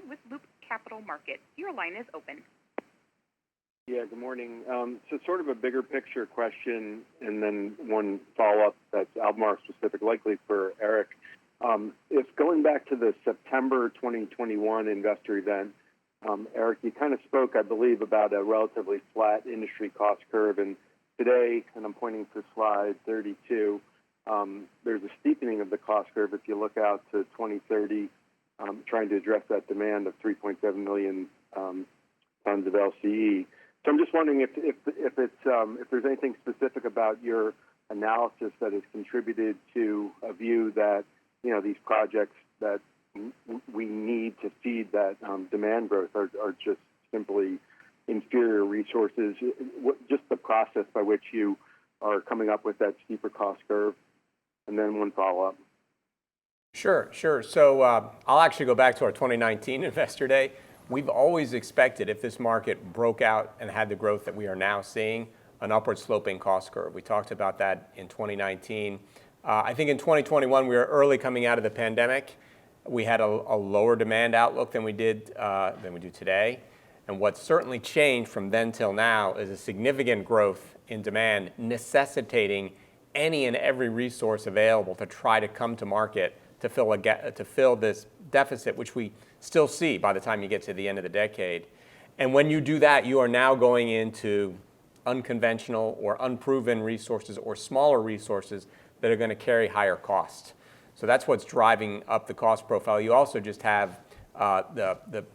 [SPEAKER 6] with Loop Capital Markets. Your line is open.
[SPEAKER 17] Yeah, good morning. So sort of a bigger picture question, and then one follow-up that's Albemarle specific, likely for Eric. If going back to the September 2021 investor event, Eric, you kind of spoke, I believe, about a relatively flat industry cost curve, and today, and I'm pointing to slide 32, there's a steepening of the cost curve if you look out to 2030, trying to address that demand of 3.7 million tons of LCE. So I'm just wondering if there's anything specific about your analysis that has contributed to a view that, you know, these projects that we need to feed that demand growth are just simply inferior resources. Just the process by which you are coming up with that steeper cost curve, and then one follow-up.
[SPEAKER 9] Sure. So I'll actually go back to our 2019 Investor Day. We've always expected, if this market broke out and had the growth that we are now seeing, an upward sloping cost curve. We talked about that in 2019. I think in 2021, we were early coming out of the pandemic. We had a lower demand outlook than we do today. And what's certainly changed from then till now is a significant growth in demand, necessitating any and every resource available to try to come to market to fill this deficit, which we still see by the time you get to the end of the decade. And when you do that, you are now going into unconventional or unproven resources or smaller resources that are going to carry higher costs. So that's what's driving up the cost profile. You also just have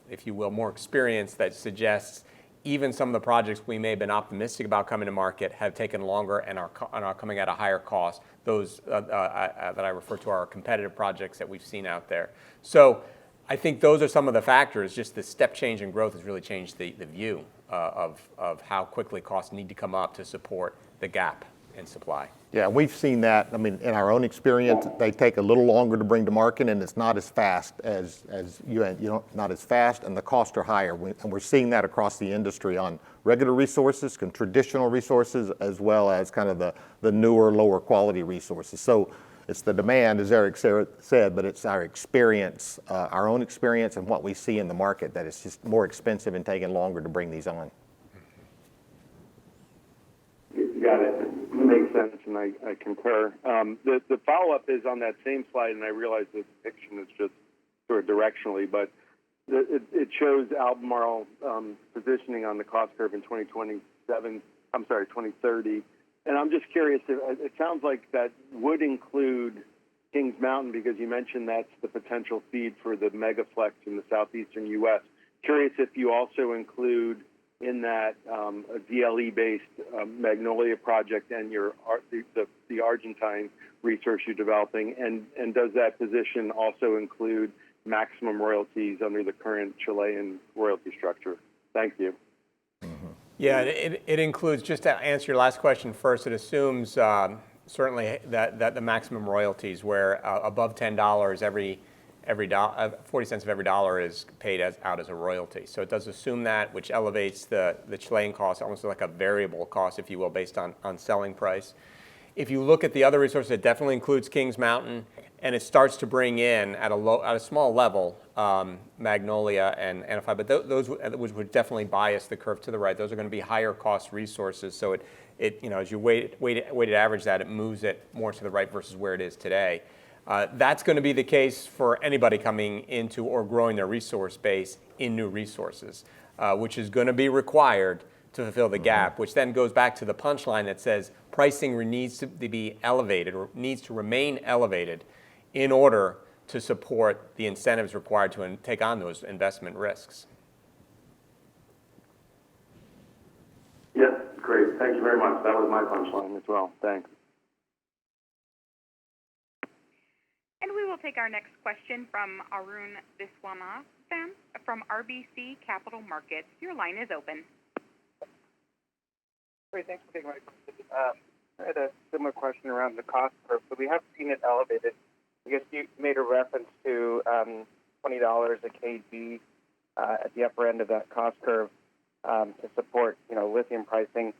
[SPEAKER 9] if you will, more experience that suggests even some of the projects we may have been optimistic about coming to market have taken longer and are coming at a higher cost. Those that I refer to are competitive projects that we've seen out there. So I think those are some of the factors. Just the step change in growth has really changed the view of how quickly costs need to come up to support the gap in supply.
[SPEAKER 13] Yeah, we've seen that. I mean, in our own experience, they take a little longer to bring to market, and it's not as fast as not as fast, and the costs are higher. And we're seeing that across the industry on regular resources, traditional resources, as well as kind of the newer, lower quality resources. So it's the demand, as Eric said, but it's our experience, our own experience, and what we see in the market that it's just more expensive and taking longer to bring these on.
[SPEAKER 17] Got it. Makes sense, and I concur. The follow-up is on that same slide, and I realize the depiction is just sort of directionally, but it shows Albemarle positioning on the cost curve in 2030. And I'm just curious, it sounds like that would include Kings Mountain, because you mentioned that's the potential feed for the Megaflex in the southeastern U.S. Curious if you also include in that a DLE-based Magnolia project and the Argentine research you're developing, and does that position also include maximum royalties under the current Chilean royalty structure? Thank you.
[SPEAKER 9] Yeah, it includes, just to answer your last question first, it assumes certainly that the maximum royalties, where above $10, every 40 cents of every dollar is paid out as a royalty. So it does assume that, which elevates the Chilean cost, almost like a variable cost, if you will, based on selling price. If you look at the other resources, it definitely includes Kings Mountain, and it starts to bring in at a small level Magnolia and NFI, but those would definitely bias the curve to the right. Those are going to be higher cost resources. So it as you weighted average that, it moves it more to the right versus where it is today. That's going to be the case for anybody coming into or growing their resource base in new resources, which is going to be required to fulfill the gap, which then goes back to the punchline that says pricing needs to be elevated or needs to remain elevated in order to support the incentives required to take on those investment risks.
[SPEAKER 17] Yeah, great. Thank you very much. That was my punchline as well. Thanks.
[SPEAKER 6] And we will take our next question from Arun Viswanathan from RBC Capital Markets. Your line is open.
[SPEAKER 18] Great, thanks for taking my question. I had a similar question around the cost curve, but we have seen it elevated. I guess you made a reference to $20 a kg at the upper end of that cost curve to support, lithium pricing.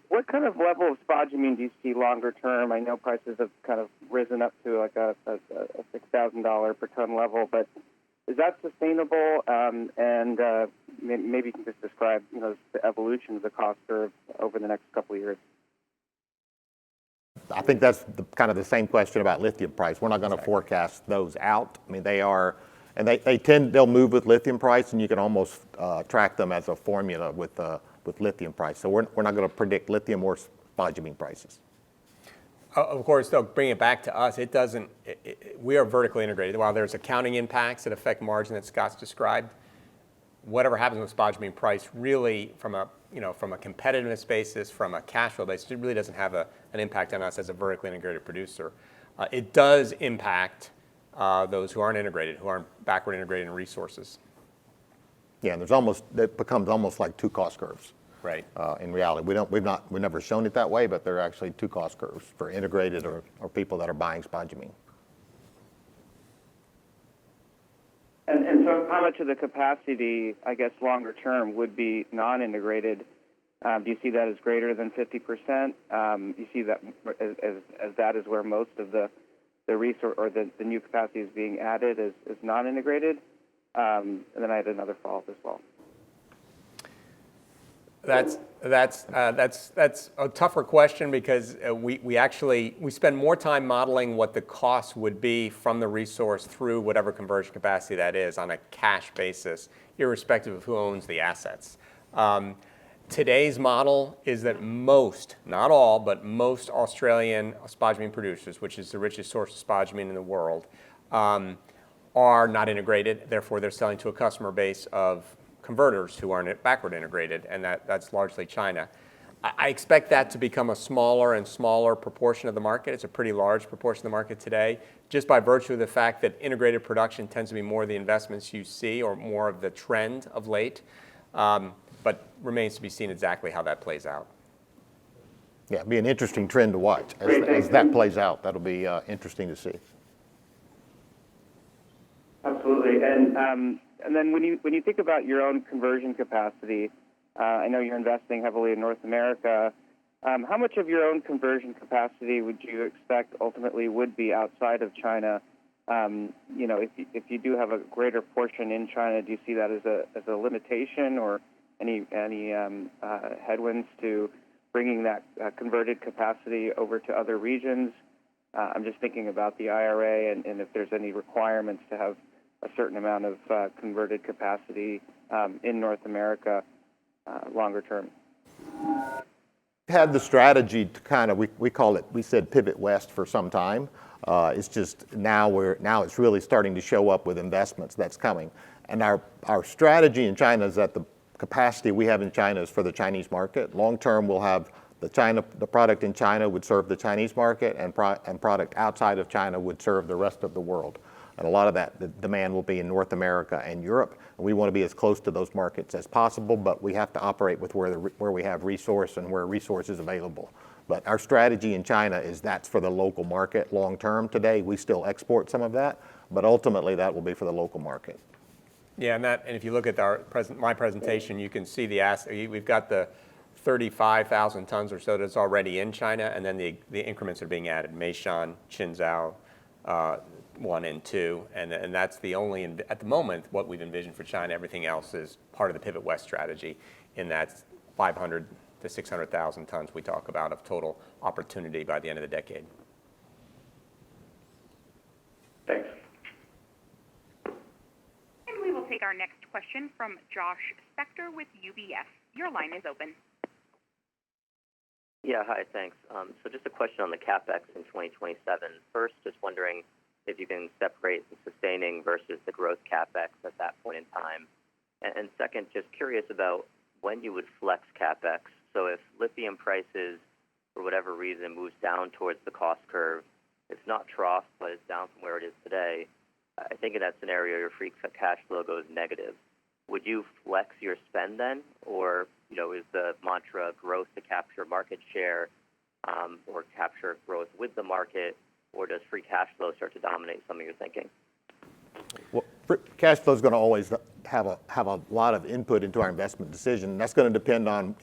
[SPEAKER 18] What kind of level of spodumene do you see longer term? I know prices have kind of risen up to like a $6,000 per ton level, but is that sustainable? Maybe you can just describe, the evolution of the cost curve over the next couple of years.
[SPEAKER 13] I think that's kind of the same question about lithium price. We're not going to forecast those out. I mean, they'll move with lithium price, and you can almost track them as a formula with lithium price. So we're not going to predict lithium or spodumene prices.
[SPEAKER 9] Of course, they'll bring it back to us. We are vertically integrated. While there's accounting impacts that affect margin that Scott's described, whatever happens with spodumene price, really from a competitiveness basis, from a cash flow basis, it really doesn't have an impact on us as a vertically integrated producer. It does impact those who aren't integrated, who aren't backward integrated in resources.
[SPEAKER 13] Yeah, and it becomes almost like two cost curves.
[SPEAKER 9] Right.
[SPEAKER 13] In reality, we've never shown it that way, but they're actually two cost curves for integrated or people that are buying spodumene.
[SPEAKER 18] And so how much of the capacity, I guess, longer term would be non-integrated? Do you see that as greater than 50%? You see that as that is where most of the resource or the new capacity is being added is non-integrated? And then I had another follow-up as well.
[SPEAKER 9] That's a tougher question because we spend more time modeling what the cost would be from the resource through whatever conversion capacity that is on a cash basis, irrespective of who owns the assets. Today's model is that most, not all, but most Australian spodumene producers, which is the richest source of spodumene in the world, are not integrated. Therefore, they're selling to a customer base of converters who aren't backward integrated, and that's largely China. I expect that to become a smaller and smaller proportion of the market. It's a pretty large proportion of the market today, just by virtue of the fact that integrated production tends to be more of the investments you see or more of the trend of late, but remains to be seen exactly how that plays out.
[SPEAKER 13] Yeah, it'll be an interesting trend to watch. As that plays out, that'll be interesting to see.
[SPEAKER 18] Absolutely. And then when you think about your own conversion capacity, I know you're investing heavily in North America. How much of your own conversion capacity would you expect ultimately would be outside of China? If you do have a greater portion in China, do you see that as a limitation or any headwinds to bringing that converted capacity over to other regions? I'm just thinking about the IRA and if there's any requirements to have a certain amount of converted capacity in North America longer term.
[SPEAKER 13] Had the strategy to kind of, we said pivot west for some time. It's just now it's really starting to show up with investments that's coming. And our strategy in China is that the capacity we have in China is for the Chinese market. Long term, we'll have the product in China would serve the Chinese market, and product outside of China would serve the rest of the world. And a lot of the demand will be in North America and Europe. And we want to be as close to those markets as possible, but we have to operate with where we have resource and where resource is available. But our strategy in China is that's for the local market long term. Today, we still export some of that, but ultimately that will be for the local market.
[SPEAKER 9] Yeah, and if you look at my presentation, you can see we've got the 35,000 tons or so that's already in China, and then the increments are being added, Meishan, Qinzhou, 1 and 2, and that's the only, at the moment, what we've envisioned for China. Everything else is part of the Pivot West strategy in that 500 to 600,000 tons we talk about of total opportunity by the end of the decade.
[SPEAKER 18] Thanks.
[SPEAKER 6] And we will take our next question from Josh Spector with UBS. Your line is open.
[SPEAKER 19] Yeah, hi, thanks. So just a question on the CapEx in 2027. First, just wondering, if you can separate the sustaining versus the growth CapEx at that point in time. And second, just curious about when you would flex CapEx. So if lithium prices, for whatever reason, moves down towards the cost curve, it's not trough, but it's down from where it is today, I think in that scenario, your free cash flow goes negative. Would you flex your spend then? Or, is the mantra growth to capture market share or capture growth with the market? Or does free cash flow start to dominate some of your thinking?
[SPEAKER 13] Well, cash flow is going to always have a lot of input into our investment decision. That's going to depend on,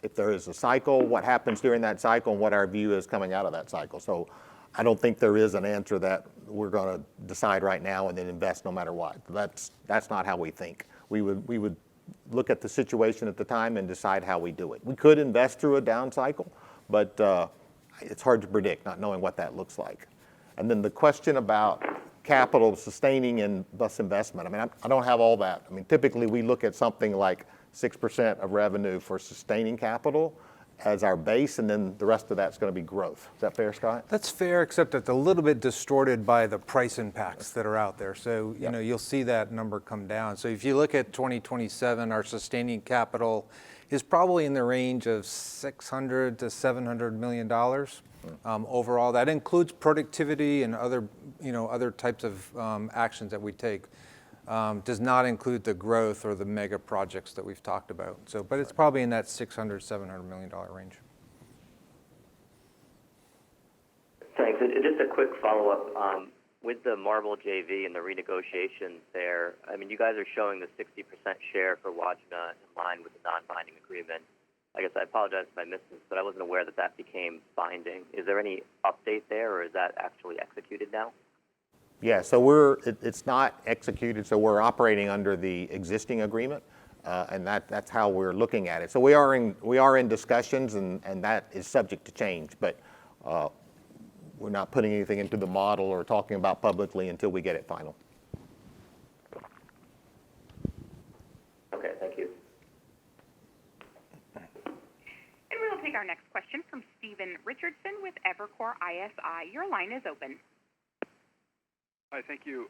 [SPEAKER 13] if there is a cycle, what happens during that cycle, and what our view is coming out of that cycle. So I don't think there is an answer that we're going to decide right now and then invest no matter what. That's not how we think. We would look at the situation at the time and decide how we do it. We could invest through a down cycle, but it's hard to predict, not knowing what that looks like. And then the question about capital sustaining and thus investment, I don't have all that. Typically we look at something like 6% of revenue for sustaining capital as our base, and then the rest of that's going to be growth. Is that fair, Scott?
[SPEAKER 5] That's fair, except it's a little bit distorted by the price impacts that are out there. So, you'll see that number come down. So if you look at 2027, our sustaining capital is probably in the range of $600 to $700 million overall. That includes productivity and other types of actions that we take. Does not include the growth or the mega projects that we've talked about. So, but it's probably in that $600, $700 million range.
[SPEAKER 19] Thanks. Just a quick follow-up. With the Marble JV and the renegotiations there, you guys are showing the 60% share for Wodgina in line with the non-binding agreement. I guess I apologize if I missed this, but I wasn't aware that became binding. Is there any update there, or is that actually executed now?
[SPEAKER 13] Yeah, so it's not executed, so we're operating under the existing agreement, and that's how we're looking at it. So we are in discussions, and that is subject to change, but we're not putting anything into the model or talking about publicly until we get it final.
[SPEAKER 19] Okay, thank you.
[SPEAKER 6] And we'll take our next question from Stephen Richardson with Evercore ISI. Your line is open.
[SPEAKER 20] Hi, thank you.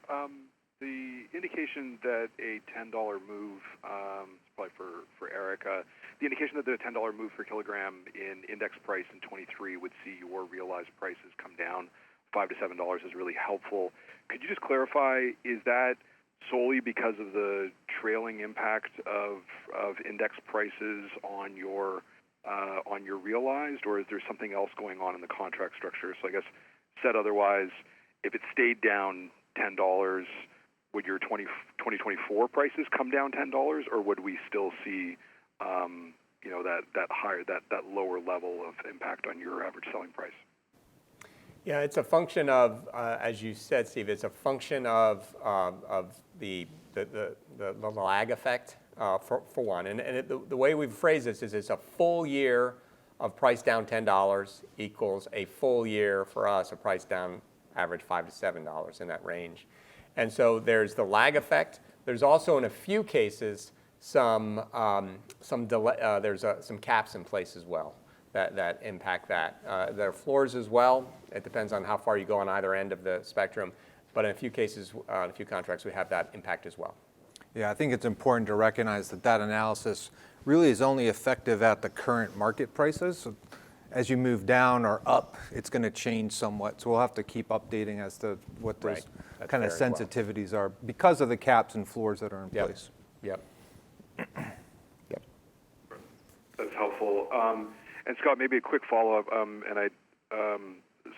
[SPEAKER 20] The indication that a $10 move, probably for Eric, the indication that the $10 move per kilogram in index price in 23 would see your realized prices come down $5 to $7 is really helpful. Could you just clarify, is that solely because of the trailing impact of index prices on your realized, or is there something else going on in the contract structure? So I guess said otherwise, if it stayed down $10, would your 2024 prices come down $10, or would we still see, that lower level of impact on your average selling price?
[SPEAKER 9] Yeah, it's a function of, as you said, Steve, it's a function of the lag effect for one. And the way we've phrased this is it's a full year of price down $10 equals a full year for us, a price down average $5 to $7 in that range. And so there's the lag effect. There's also, in a few cases, some delay. There's some caps in place as well that impact that. There are floors as well. It depends on how far you go on either end of the spectrum. But in a few cases, in a few contracts, we have that impact as well.
[SPEAKER 5] Yeah, I think it's important to recognize that analysis really is only effective at the current market prices. So as you move down or up, it's going to change somewhat. So we'll have to keep updating as to what those kind of sensitivities are because of the caps and floors that are in place.
[SPEAKER 9] Yep.
[SPEAKER 20] That's helpful. And Scott, maybe a quick follow-up, and I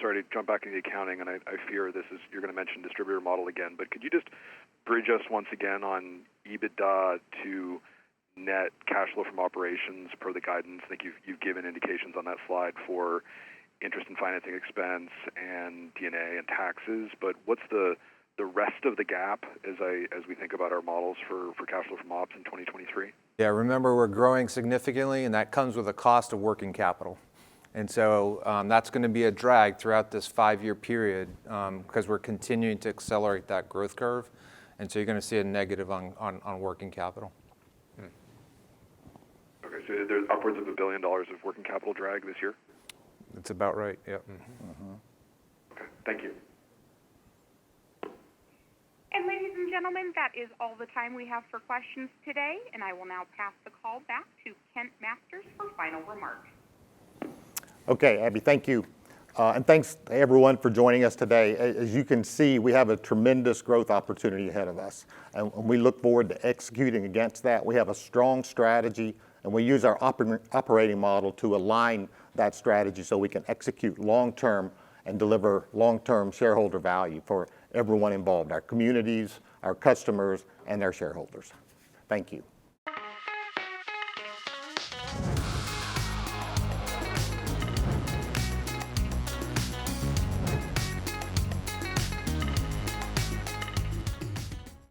[SPEAKER 20] sorry to jump back into the accounting, and I fear you're going to mention distributor model again, but could you just bridge us once again on EBITDA to net cash flow from operations per the guidance? I think you've given indications on that slide for interest and financing expense and D&A and taxes, but what's the rest of the gap as we think about our models for cash flow from ops in 2023?
[SPEAKER 5] Yeah, remember we're growing significantly, and that comes with a cost of working capital. And so that's going to be a drag throughout this 5-year period because we're continuing to accelerate that growth curve. And so you're going to see a negative on working capital.
[SPEAKER 20] Okay, so there's upwards of $1 billion of working capital drag this year?
[SPEAKER 5] That's about right, yep.
[SPEAKER 20] Okay, thank you.
[SPEAKER 6] And ladies and gentlemen, that is all the time we have for questions today, and I will now pass the call back to Kent Masters for final remarks.
[SPEAKER 13] Okay, Abby, thank you. And thanks to everyone for joining us today. As you can see, we have a tremendous growth opportunity ahead of us, and we look forward to executing against that. We have a strong strategy, and we use our operating model to align that strategy so we can execute long-term and deliver long-term shareholder value for everyone involved, our communities, our customers, and our shareholders. Thank you.